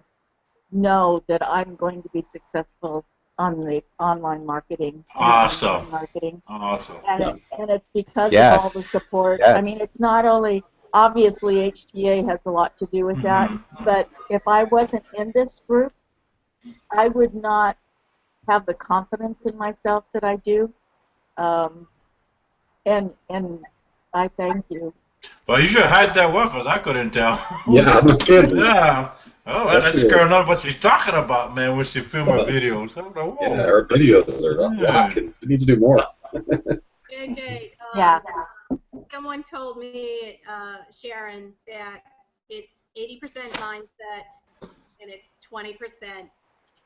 know that I'm going to be successful on the online marketing and Awesome. online marketing. Awesome. And yeah. it's because of all the Yes. support. I Yes. mean, it's not only obviously HTA has a lot to do with that, Hmm. but if I wasn't in this group, I would not have the confidence in myself that I do. Um, and I thank you. Well, you should hide that work, because I couldn't tell. Yeah, no kidding. Yeah. Oh, well, this Definitely. girl knows what she's talking about, man, when she film her videos. I'm like, Yeah, whoa. our videos are Yeah. rocking. We need to do more. JJ, Yeah. someone told me, Sharon, that it's 80% mindset and it's 20%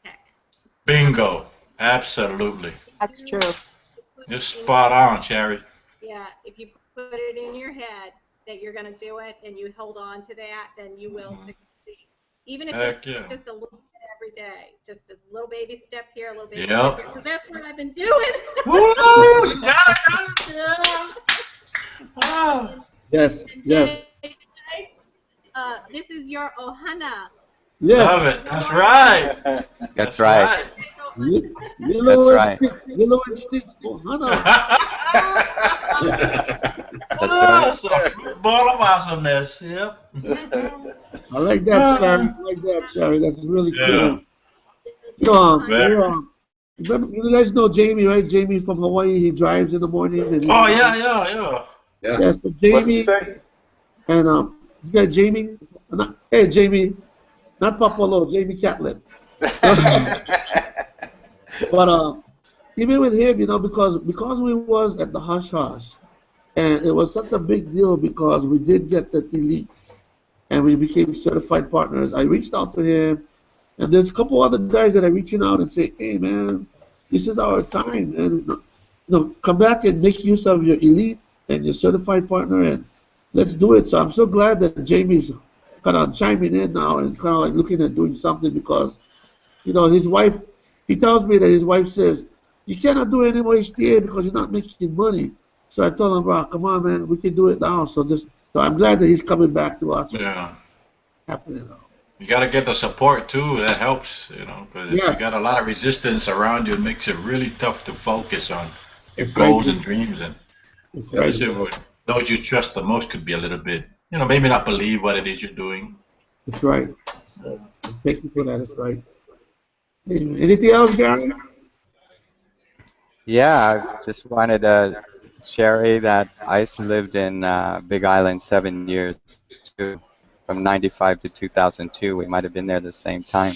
tech. Now, Bingo. Absolutely. That's you true. put You're in spot on, Cherry. Yeah, if you put it in your head that you're going to do it and you hold on to that, then you will Hmm. succeed. Even if it's Heck yeah. just a little bit every day, just a little baby step here, a little baby step Yep. here, because that's what I've been doing. Woo! You got it, yeah. Oh. Yes, And yes, Jay, this is your Ohana. Love yes. it. No That's more Ohana. right. That's That's right. right. That's Lilo and right. Stitch, Lilo and Stitch, Ohana. That's right. It's a fruit ball of awesomeness. Yep. Mhm. I like that, Sharon. Ah, I like that, Sharon. That's really yeah. cool. You know, Ohana. Very. remember, you guys know Jamie, right? Jamie from Hawaii. He drives in the morning and he's Oh, in yeah, Maui. yeah, yeah. Yeah. Yes, so What did you Jamie say? and this guy Jamie. Hey, Jamie, not Papalo, Jamie Catlett. Hmm. But even with him, because we was at the Hush Hush, and it was such a big deal because we did get the elite and we became certified partners. I reached out to him, and there's a couple other guys that are reaching out and say, "Hey, man, this is our time, man. Come back and make use of your elite and your certified partner, and let's do it." So I'm so glad that Jamie's kind of chiming in now and kind of like looking at doing something because his wife. He tells me that his wife says, "You cannot do any more HTA because you're not making money." So I told him, "Bro, come on, man, we can do it now." So I'm glad that he's coming back to us and Yeah. happening now. You got to get the support too. That helps, because if you Yeah, got a lot of resistance around you, it makes it really tough to focus on your that's right. goals and dreams. And That's right. Yes. especially with those you trust the most could be a little bit, maybe not believe what it is you're doing. That's right. So thank you for that. That's right. Anything else, Gary? Yeah, I just wanted to share that I lived in Big Island 7 years too, from 95 to 2002. We might have been there the same time.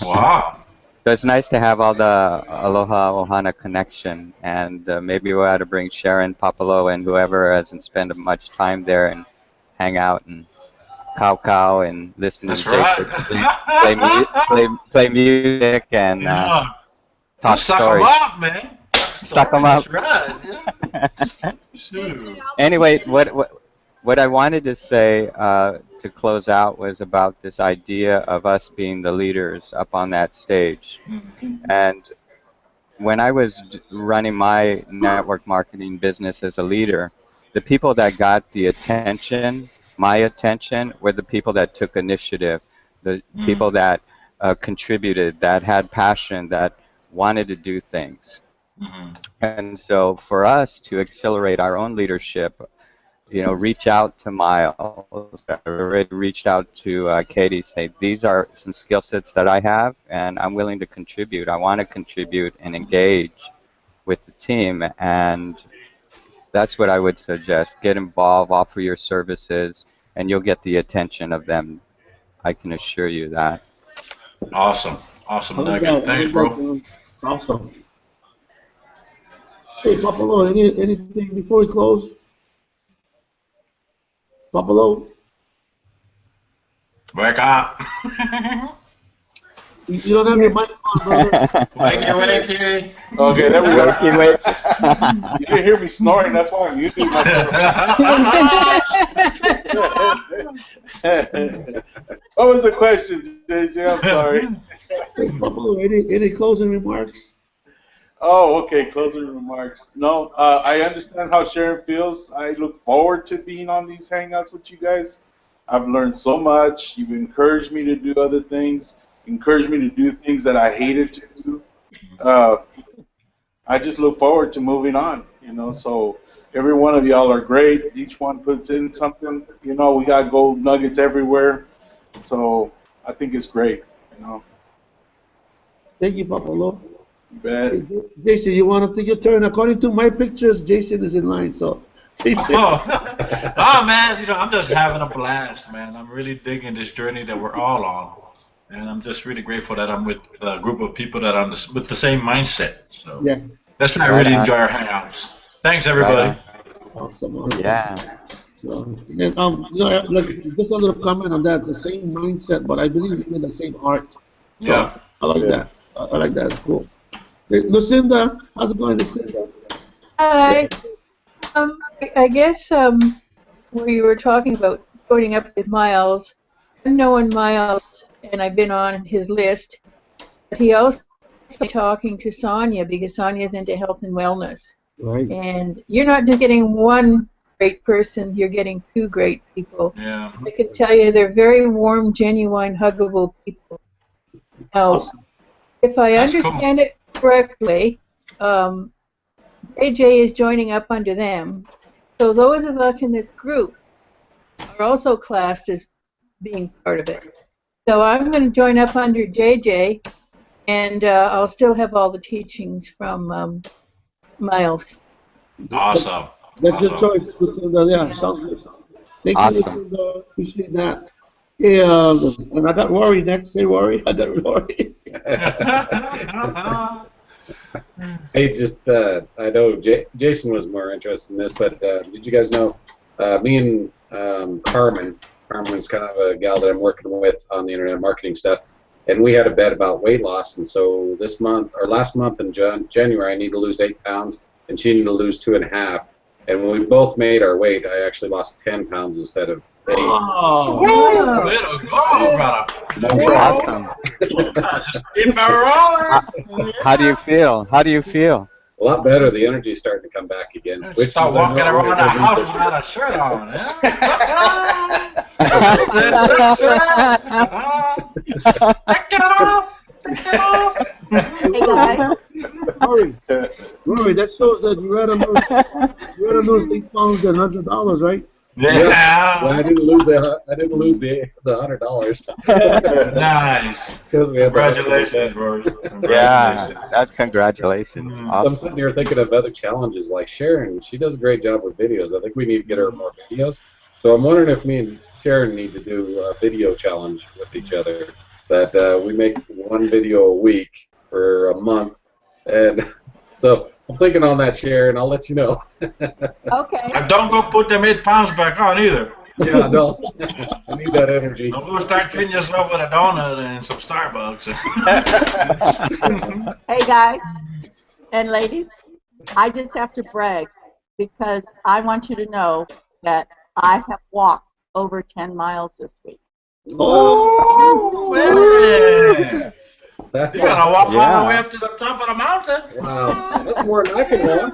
Wow. So it's nice to have all the Aloha Ohana connection, and maybe we'll have to bring Sharon, Papalo, and whoever hasn't spent much time there and hang out and cow cow and listen to That's right. Jason play music and Yeah. You talk suck 'em stories. up, man. Talk Suck 'em stories. up. That's right. Yeah. JJ, Shoot. I'll be Anyway, thinking. what I wanted to say to close out was about this idea of us being the leaders up on that stage. And when I was running my network marketing business as a leader, the people that got the attention, my attention, were the people that took initiative, the people Mm. that contributed, that had passion, that wanted to do things. Mm-hmm. And so for us to accelerate our own leadership, reach out to Miles. I already reached out to Katie, say, these are some skill sets that I have, and I'm willing to contribute. I want to contribute and engage with the team, and that's what I would suggest. Get involved, offer your services, and you'll get the attention of them. I can assure you that. Awesome. I Awesome like nugget. that. I Thanks, like that, bro. John. Awesome. Hey, Papalo, anything before we close? Papalo, Wake up. you don't have your mic on, brother. Wakey, wakey. Okay, there we go. Wakey, wakey. You didn't hear me snoring, that's why I'm muting myself. What was the question, JJ? I'm sorry. Hey, Papalo, any closing remarks? Oh, okay. Closing remarks. No, I understand how Sharon feels. I look forward to being on these hangouts with you guys. I've learned so much. You've encouraged me to do other things, encouraged me to do things that I hated to do. I just look forward to moving on, So every one of y'all are great. Each one puts in something. We got gold nuggets everywhere. So I think it's great. Thank you, Papalo. You bet. Hey, Jason, you want to take your turn? According to my pictures, Jason is in line, so Jason. Oh man, I'm just having a blast, man. I'm really digging this journey that we're all on, and I'm just really grateful that I'm with a group of people that are with the same mindset. So Yeah, that's why I Right really on. enjoy our hangouts. Thanks, Right everybody. on. awesome. Yeah. And, like just a little comment on that. It's the same mindset, but I believe even the same heart. So Yeah. I like Yeah. that. I like that. It's cool. Hey, Lucinda, how's it going, Lucinda? Hi. I guess we were talking about joining up with Miles. I've known Miles, and I've been on his list. But he also talking to Sonia because Sonia's into health and wellness. Right. And you're not just getting one great person, you're getting two great people. Yeah. I can tell you they're very warm, genuine, huggable people. Now, Awesome. if I That's understand it correctly, AJ is joining up under them. So those of us in this group are also classed as being part of it. So I'm going to join up under JJ, and I'll still have all the teachings from Miles. Awesome. That's your Awesome. choice, Lucinda. Yeah, Yeah. sounds good. Thank you, Awesome. Lucinda. Appreciate that. Yeah, and I got Rory next. Hey, Rory. I got Rory. Hey, I know Jason was more interested in this, but did you guys know me and Carmen's kind of a gal that I'm working with on the internet marketing stuff, and we had a bet about weight loss, and so this month, or last month in January, I need to lose 8 pounds, and she needed to lose 2.5, and when we both made our weight, I actually lost 10 pounds instead of 8. Oh, Woo! Way to go, brother. Awesome. Just keep it rolling. How do you feel? How do you feel? A lot better. The energy's starting to come back again. Which Start is walking not around really the good house this year. without a shirt on. Take it off. Take it off. Hey guys, Rory, that shows that you rather lose 8 pounds than $100, right? Yeah. Well, I didn't lose the $100. Nice. Because we had Congratulations, bro. Yeah, Congratulations. that's congratulations. Mm. I'm Awesome. sitting here thinking of other challenges like Sharon. She does a great job with videos. I think we need to get her more videos. So I'm wondering if me and Sharon need to do a video challenge with each other. That we make one video a week for a month. And so I'm thinking on that, Sharon. I'll let you know. okay. And don't go put them 8 pounds back on either. Yeah, no. I need that energy. I'm gonna start treating yourself with a donut and some Starbucks. Hey guys and ladies, I just have to brag because I want you to know that I have walked over 10 miles this week. Oh man! That's You gotta walk all the way Yeah. up to the top of the mountain. wow. That's more than I can walk.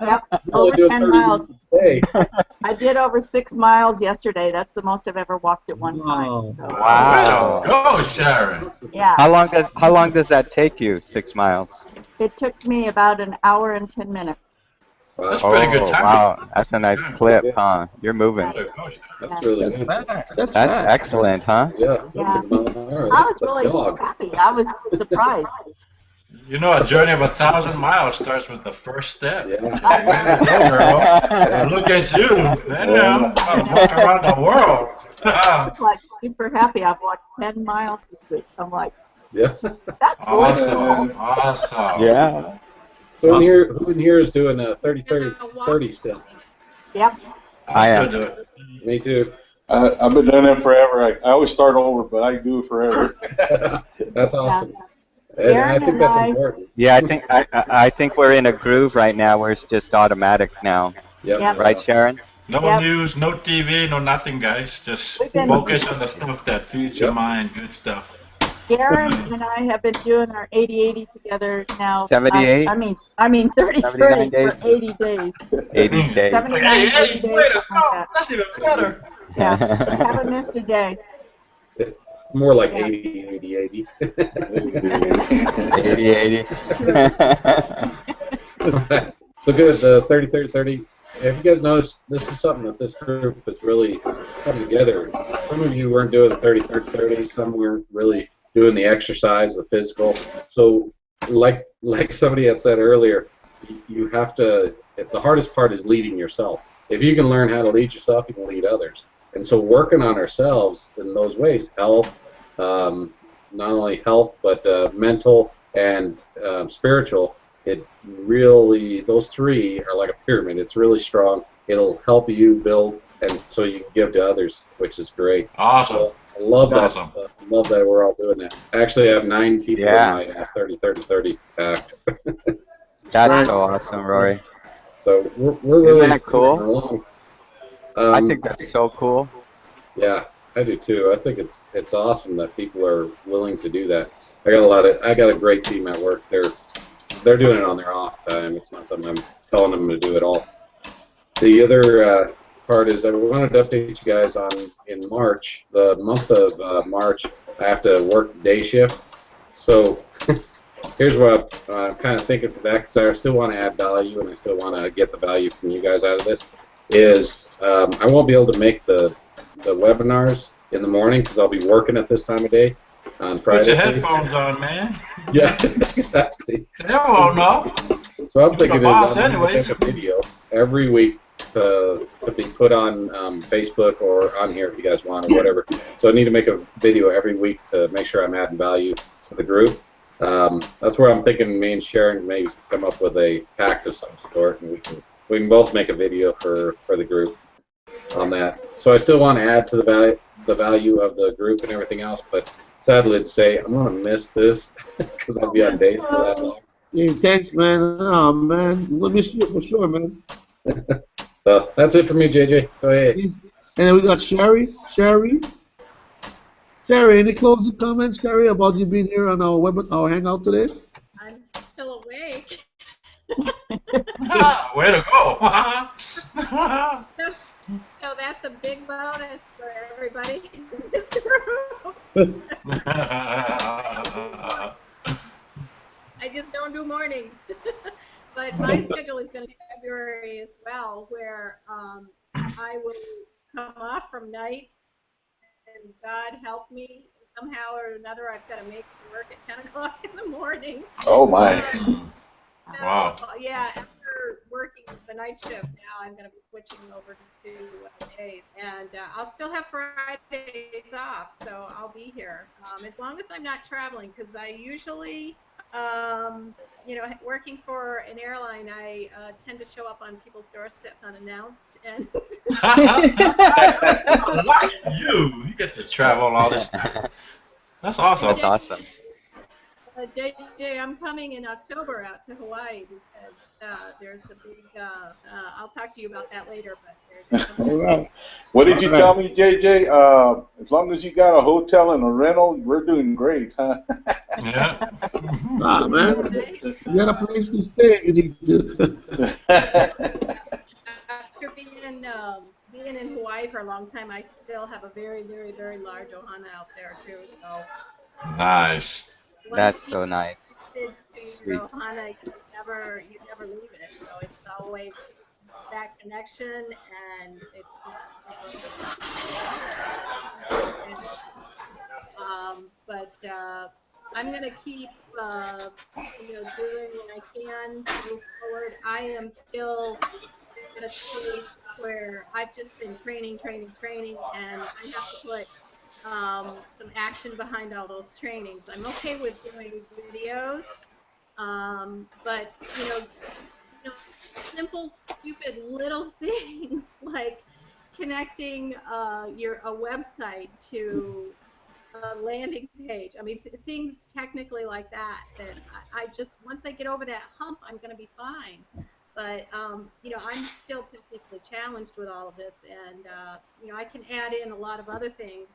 Yep, I'm only over doing 10 30 miles. minutes a day. I did over 6 miles yesterday. That's the most I've ever walked at one time. Wow. So, Wow, way to Wow. go, Sharon. yeah, How long does that take you? 6 miles. it took me about an hour and 10 minutes. That's Wow. pretty good Oh, time. wow. That's a nice Yeah. clip, Yeah, huh? You're moving. Yeah, Way to go, Sharon. yeah, that's really That's good. fast. That's That's fast. excellent, huh? Yeah, that's yeah. 6 miles an hour. I That's was a really jog. happy. I was surprised. You know, a journey of 1,000 miles starts with the first step. Yeah. So way to go, girl. Yeah. And look at you. Yeah. Damn, about I to know. walk around the world. I was like super happy. I've walked 10 miles this week. I'm like, Yeah. that's really cool. Awesome, awesome. Yeah. So Awesome. who in here is doing a 30 Gonna 30 walk 30 still? Yep. I'll I still am. do it. Me too. I've been doing it forever. I always start over, but I do it forever. That's Yeah. awesome. And I Aaron think and that's I, important. Yeah, I think we're in a groove right now where it's just automatic now. Yep. yep, Right, Sharon? No yep. news, no TV, no nothing, guys. Just We've been, focus on the stuff that feeds your Yep. mind. Good stuff. Garen and I have been doing our 80-80 together now. 78, I mean 79 30-30 for days, 80 days. 80 days. It's like, hey, 79, 80 hey, days, way to something like go. that. That's even better. Yeah. Haven't missed a day. More like Yeah. 80, 80, 80. 80, 80. So good, the 30, 30, 30. Have you guys noticed this is something that this group has really come together? Some of you weren't doing the 30, 30, 30. Some weren't really doing the exercise, the physical. So, like somebody had said earlier, you have to. The hardest part is leading yourself. If you can learn how to lead yourself, you can lead others. And so, working on ourselves in those ways, health, not only health but mental and spiritual. It really, those three are like a pyramid. It's really strong. It'll help you build, and so you can give to others, which is great. Awesome. So I love that Awesome. stuff. I love that we're all doing that. I actually have 9 people in Yeah, my 30, 30, 30 pack. that's Right. so awesome, Rory. So we're Isn't really that moving cool? along. I think that's so cool. Yeah, I do too. I think it's awesome that people are willing to do that. I got a great team at work. They're doing it on their off time. It's not something I'm telling them to do at all. The other part is that we wanted to update you guys on in March, the month of March. I have to work day shift, so here's what I'm kind of thinking for that, because I still want to add value and I still want to get the value from you guys out of this. Is I won't be able to make the webinars in the morning because I'll be working at this time of day on Put Friday. your headphones on, man. Yeah, exactly. They won't know. So I'm You're thinking the is boss I'm going to anyways. make a video every week to be put on Facebook or on here if you guys want or whatever. So I need to make a video every week to make sure I'm adding value to the group. That's where I'm thinking me and Sharon may come up with a pact of some sort, and we can both make a video for the group on that. So I still want to add to the value of the group and everything else, but sadly to say I'm going to miss this because I'll be on days for that long. Hey, thanks, man. Oh, man. We'll miss you for sure, man. So that's it for me, JJ. Go ahead. And then we got Sherry. Sherry, any closing comments, Sherry, about you being here on our hangout today? I'm still awake. Way to go. So that's a big bonus for everybody in this group. I just don't do mornings. But my schedule is going to be February as well, where I will come off from night, and God help me, somehow or another, I've got to make it work at 10 o'clock in the morning. Oh my. Wow. Yeah, after working the night shift now, I'm going to be switching over to days. And I'll still have Fridays off, so I'll be here. As long as I'm not traveling, because I usually Working for an airline, I tend to show up on people's doorsteps unannounced, and Lucky you! You get to travel all this time. That's awesome. That's Jay, awesome. JJ, I'm coming in October out to Hawaii because there's a big. I'll talk to you about that later, but there's something. All right. What All did you right. tell me, JJ? As long as you got a hotel and a rental, we're doing great, huh? Yeah. Nah, Yeah, man. You got a place to stay. You need to. after being in Hawaii for a long time, I still have a very, very, very large ohana out there too. So Nice. once That's you so nice. get to Sweet. your ohana, you never leave it. So it's always that connection, and it's just and, but I'm gonna keep doing what I can to move forward. I am still at a stage where I've just been training, training, training, and I have to put some action behind all those trainings. I'm okay with doing videos, but simple, stupid little things like connecting a website to a landing page. I mean, things technically like that. That I just once I get over that hump, I'm going to be fine. But I'm still technically challenged with all of this, and I can add in a lot of other things.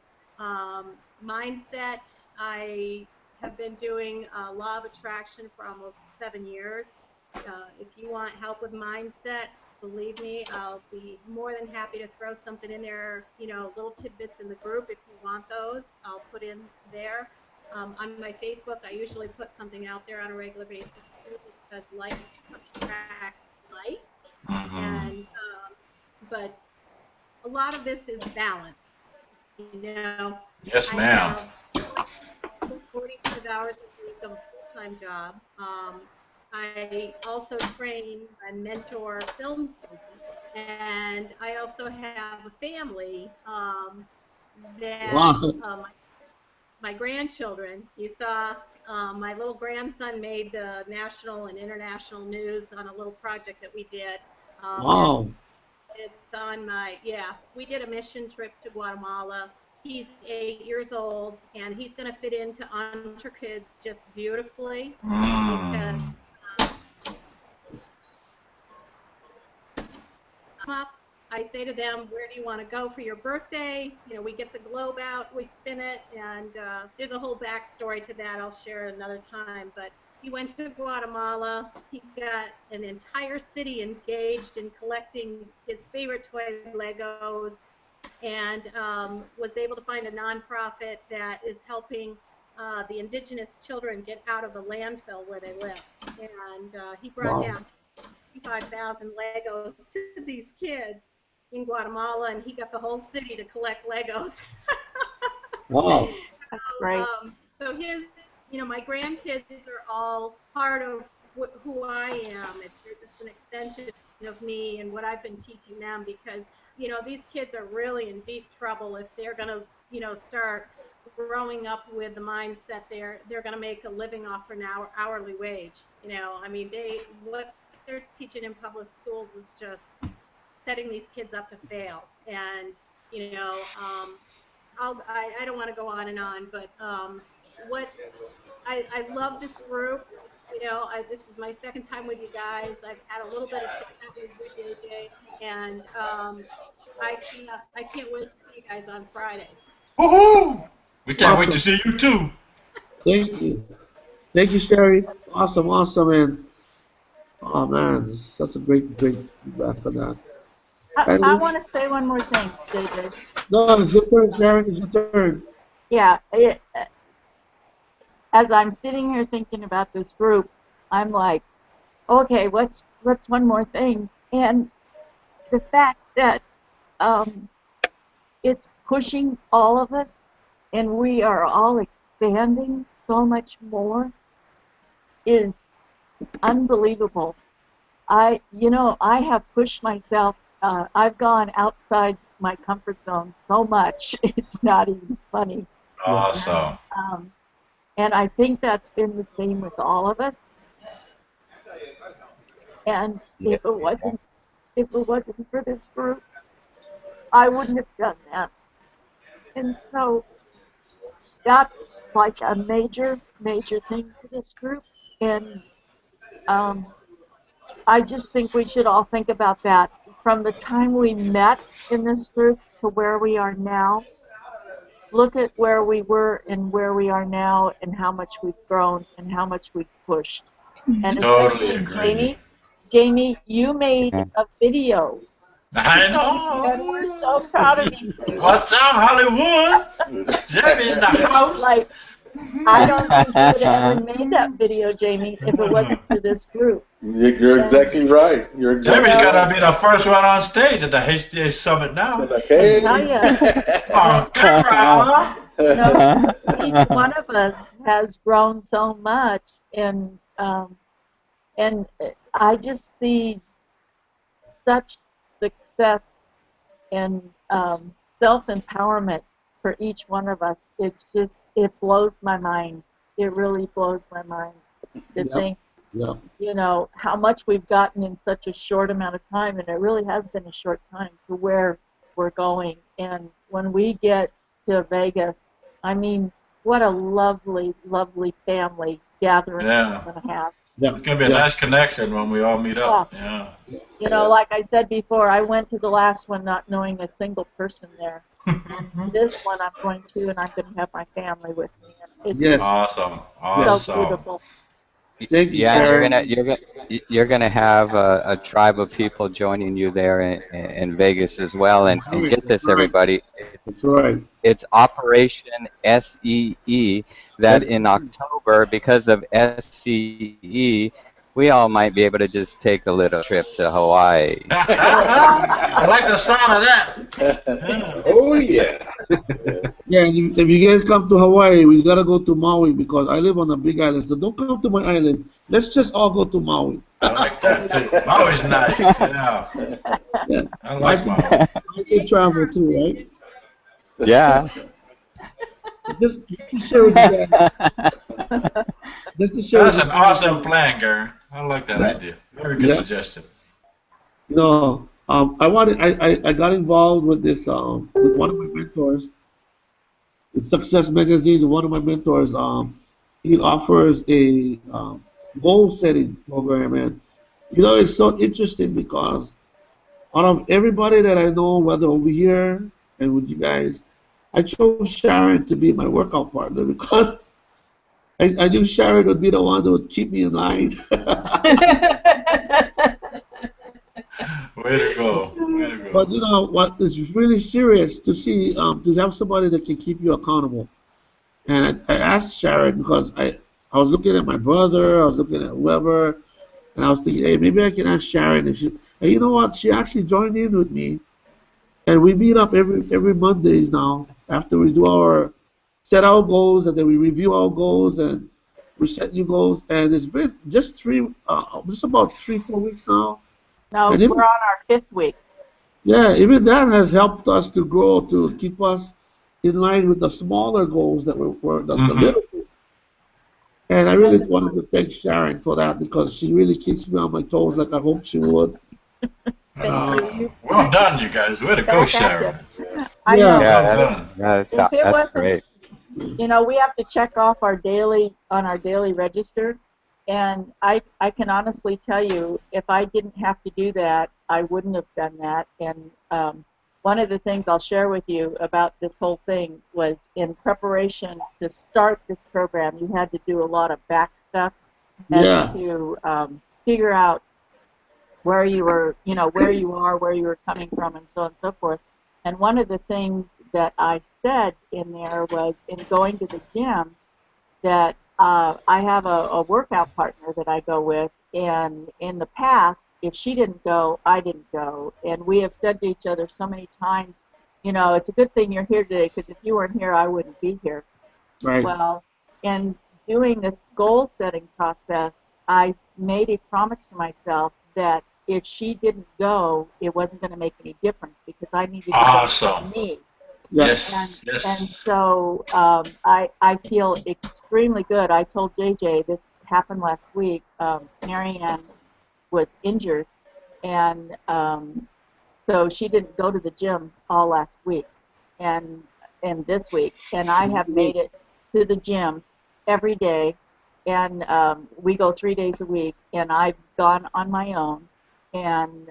Mindset. I have been doing law of attraction for almost 7 years. If you want help with mindset, believe me, I'll be more than happy to throw something in there, little tidbits in the group if you want those. I'll put in there. On my Facebook, I usually put something out there on a regular basis too because like attracts like. Hmm. And but a lot of this is balance. You know, Yes, I ma'am. have 45 hours a week of a full-time job. I also train and mentor film students, and I also have a family that Wow. my grandchildren. You saw my little grandson made the national and international news on a little project that we did. That Wow. it's on my, yeah, we did a mission trip to Guatemala. He's 8 years old, and he's going to fit into Entre Kids just beautifully because Mm. up, I say to them, where do you want to go for your birthday? We get the globe out, we spin it, and there's a whole backstory to that I'll share another time. But he went to Guatemala. He got an entire city engaged in collecting his favorite toy Legos and was able to find a nonprofit that is helping the indigenous children get out of the landfill where they live. And he brought Wow. down 55,000 Legos to these kids in Guatemala, and he got the whole city to collect Legos. Wow. That's great. So my grandkids are all part of who I am. They're just an extension of me and what I've been teaching them because, these kids are really in deep trouble if they're going to, start growing up with the mindset they're going to make a living off an hourly wage. I mean, what they're teaching in public schools is just setting these kids up to fail. And, you know, um, I don't want to go on, but what I love this group. This is my second time with you guys. I've had a little bit of chit chat with you, JJ, and I can't wait to see you guys on Friday. Woohoo! We can't wait to Awesome. see you too. Thank you. Thank you, Sherry. Awesome, awesome, and oh man, this is such a great feedback for that. And I want to say one more thing, JJ. no, it's your turn, Sharon. It's your turn. Yeah, as I'm sitting here thinking about this group, I'm like, okay, what's one more thing? And the fact that um, it's pushing all of us, and we are all expanding so much more is unbelievable. I have pushed myself. I've gone outside my comfort zone so much, it's not even funny. Yeah. And Awesome. And I think that's been the same with all of us. And Yeah. if it wasn't for this group, I wouldn't have done that. And so that's like a major, major thing for this group. And um, I just think we should all think about that. From the time we met in this group to where we are now, look at where we were and where we are now and how much we've grown and how much we've pushed. And Totally especially agree. Jamie, you made Yeah. a video I and we're so know. proud of you for that. What's up, Hollywood? Jamie in the house. Like, I don't think you would have ever made that video, Jamie, if it wasn't for this group. You're And, exactly right. You're you Jamie's exactly know, gonna right. be the first one on stage at the HDA Summit So now. like, I hey. tell you, On camera. you know, each one of us has grown so much, and I just see such success and self-empowerment for each one of us. It's just, it blows my mind. It really blows my mind to Yep. think, Yep. you know, how much we've gotten in such a short amount of time, and it really has been a short time to where we're going. And when we get to Vegas, I mean, what a lovely, lovely family gathering Yeah. we're going to have. Yep. It's gonna be a Yep. nice connection when we all meet Oh, up. Yeah. you know, like I said before, I went to the last one not knowing a single person there. This one I'm going to, and I'm going to have my family with me, and it's just Yes. Awesome. Yes. so Awesome. beautiful. Thank you, Yeah, and And Sharon. you're gonna have a tribe of people joining you there in Vegas as well. That's And right. get That's this, right. everybody, That's right. it's Operation SEE. That That's in October, because of SCE, we all might be able to just take a little trip to Hawaii. I like the sound of that. Yeah. Oh yeah. yeah. And if you guys come to Hawaii, we gotta go to Maui because I live on a big island. So don't come to my island. Let's just all go to Maui. I like that too. Maui's nice. Yeah. Yeah. I I like can, Maui. I can travel too, right? Yeah. Just to share with you guys. Just to share with That's you an awesome guys. plan, Gary. I like that Yeah. idea. Very good Yeah. suggestion. No. I got involved with this with one of my mentors. With Success Magazine, one of my mentors, he offers a goal setting program, and you know it's so interesting because out of everybody that I know, whether over here and with you guys, I chose Sharon to be my workout partner because I knew Sharon would be the one that would keep me in line. Way to go. Way to But go. you know what? It's really serious to see to have somebody that can keep you accountable. And I asked Sharon because I was looking at my brother, I was looking at whoever, and I was thinking, hey, maybe I can ask Sharon if she. And you know what? She actually joined in with me, and we meet up every Mondays now after we do our set our goals, and then we review our goals and we set new goals. And it's been just about 3 4 weeks now, now and we're even on our 5th week. yeah, even that has helped us to grow to keep us in line with the smaller goals that were the Mm-hmm. little. And I really wanted to thank Sharon for that because she really keeps me on my toes like I hoped she would. Thank you. You Well done, you guys. Way to go, back at Sharon. you. I Yeah, know. Yeah, Well done. If it that's wasn't, great. you know, we have to check off our daily on our daily register, and I can honestly tell you, if I didn't have to do that, I wouldn't have done that. And one of the things I'll share with you about this whole thing was in preparation to start this program, you had to do a lot of back stuff as yeah, to figure out where you were, you know, where you are, where you were coming from, and so on and so forth. And one of the things that I said in there was in going to the gym that I have a workout partner that I go with, and in the past, if she didn't go, I didn't go. And we have said to each other so many times, you know, it's a good thing you're here today because if you weren't here, I wouldn't be here. right, Well, in doing this goal setting process, I made a promise to myself that if she didn't go, it wasn't going to make any difference because I needed to go for Awesome. me. Yeah. Yes, And yes. so I feel extremely good. I told JJ this happened last week. Marianne was injured, and so she didn't go to the gym all last week and this week, and I have made it to the gym every day, and we go 3 days a week, and I've gone on my own, and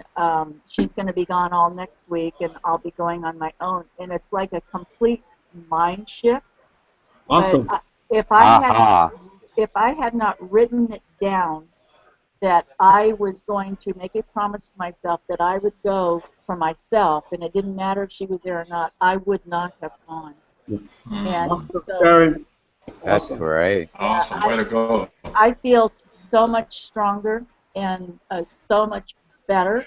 she's going to be gone all next week, and I'll be going on my own, and it's like a complete mind shift. But Awesome. if I had not Aha. if I had not written it down that I was going to make a promise to myself that I would go for myself, and it didn't matter if she was there or not, I would not have gone. Yeah. Mm. And Awesome, so, Sharon. That's Awesome. great. yeah, Awesome. Way to go. I feel so much stronger and so much better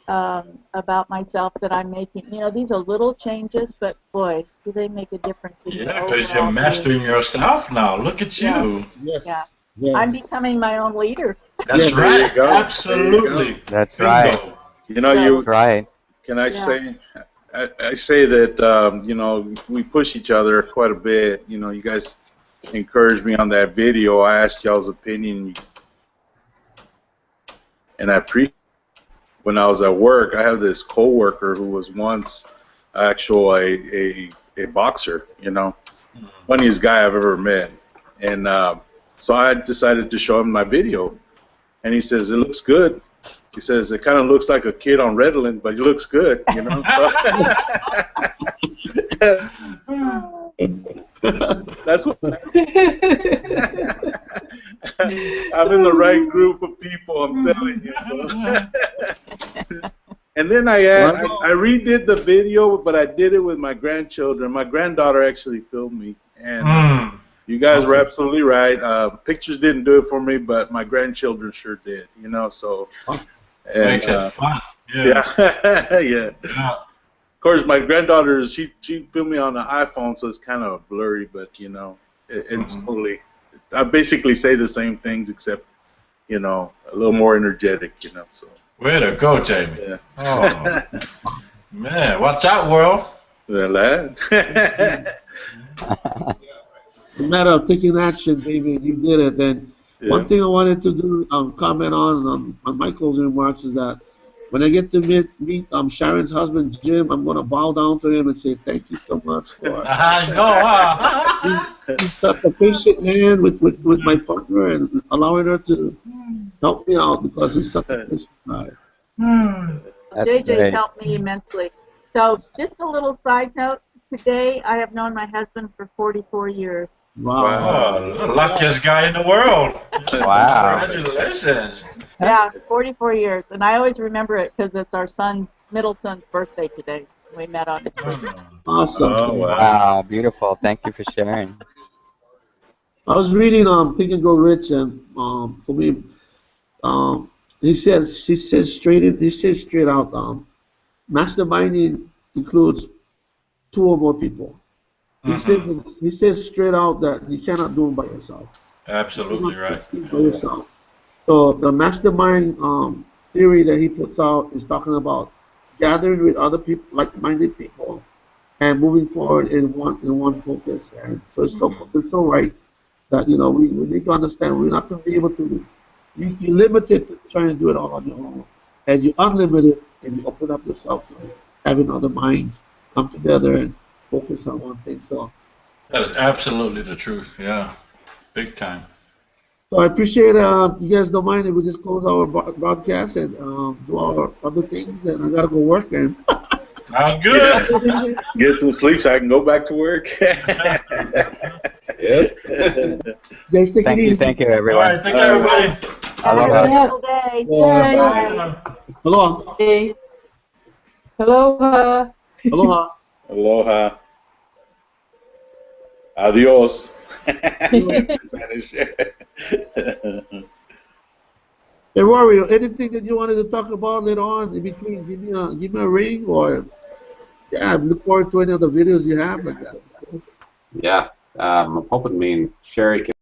about myself that I'm making. You know, these are little changes, but boy, do they make a difference in your Yeah, because you're overall being. mastering yourself now. Look at Yeah, you. yeah. Yes. I'm Yes. becoming my own leader. That's Yes. There you right. go. There you go. Absolutely. That's right. Bingo. You know, So, That's you right. can I yeah. say, I say that you know, we push each other quite a bit. You know, you guys encouraged me on that video. I asked y'all's opinion, and I appreciate. When I was at work, I have this coworker who was once actual a boxer. You know, funniest guy I've ever met, and so I decided to show him my video, and he says it looks good. He says it kind of looks like a kid on Redland, but he looks good, you know. So that's what I'm in the right group of people. I'm telling you. So. And then I redid the video, but I did it with my grandchildren. My granddaughter actually filmed me, and Mm. you guys were Awesome. absolutely right. Pictures didn't do it for me, but my grandchildren sure did. You know, so and Makes it fun. Yeah. yeah, yeah. Yeah. Of course, my granddaughter she filmed me on the iPhone, so it's kind of blurry, but you know, it's Mhm. totally. I basically say the same things except you know a little more energetic, you know. So Way to go, Jamie. yeah. Oh, man. Watch out, world. Well, that. A matter of taking action, David. You did it. And Yeah. one thing I wanted to do comment on my closing remarks is that when I get to meet Sharon's husband Jim, I'm going to bow down to him and say thank you so much for I know, he's, huh? he's such a patient man with my partner and allowing her to help me out because he's such a patient guy. That's JJ's great. helped me immensely. So, just a little side note. Today, I have known my husband for 44 years. Wow. Oh, the luckiest guy in the world. Wow. Congratulations. Yeah, 44 years. And I always remember it because it's our middle son's birthday today. We met on his birthday. Awesome. Oh wow. Wow. Beautiful. Thank you for sharing. I was reading Think and Grow Rich, and for me, um, he says straight out, masterminding includes two or more people. Hmm. He says straight out that you cannot do it by yourself. You Absolutely cannot right. succeed by yourself. So the mastermind theory that he puts out is talking about gathering with other people, like-minded people, and moving forward in one focus. And so it's so right that we need to understand we're not going to be able to. You're limited to trying to do it all on your own, and you're unlimited if you open up yourself to having other minds come together and focus on one thing. That is absolutely the truth. Yeah. Big time. So I appreciate you guys don't mind if we just close our broadcast and do our other things, and I gotta go work and. Sounds Yeah. good. Get some sleep so I can go back to work. Yep. Guys, take it easy. Thank you, All everyone. right. Take care, everybody. Have a Aloha. wonderful day. Bye. Bye. Aloha. Hey. Aloha. Aloha. Aloha. Adios. Spanish. Hey, Wario, anything that you wanted to talk about later on in between, give me a ring, or yeah, I look forward to any of the videos you have like that. Yeah. I'm hoping me and Sherry can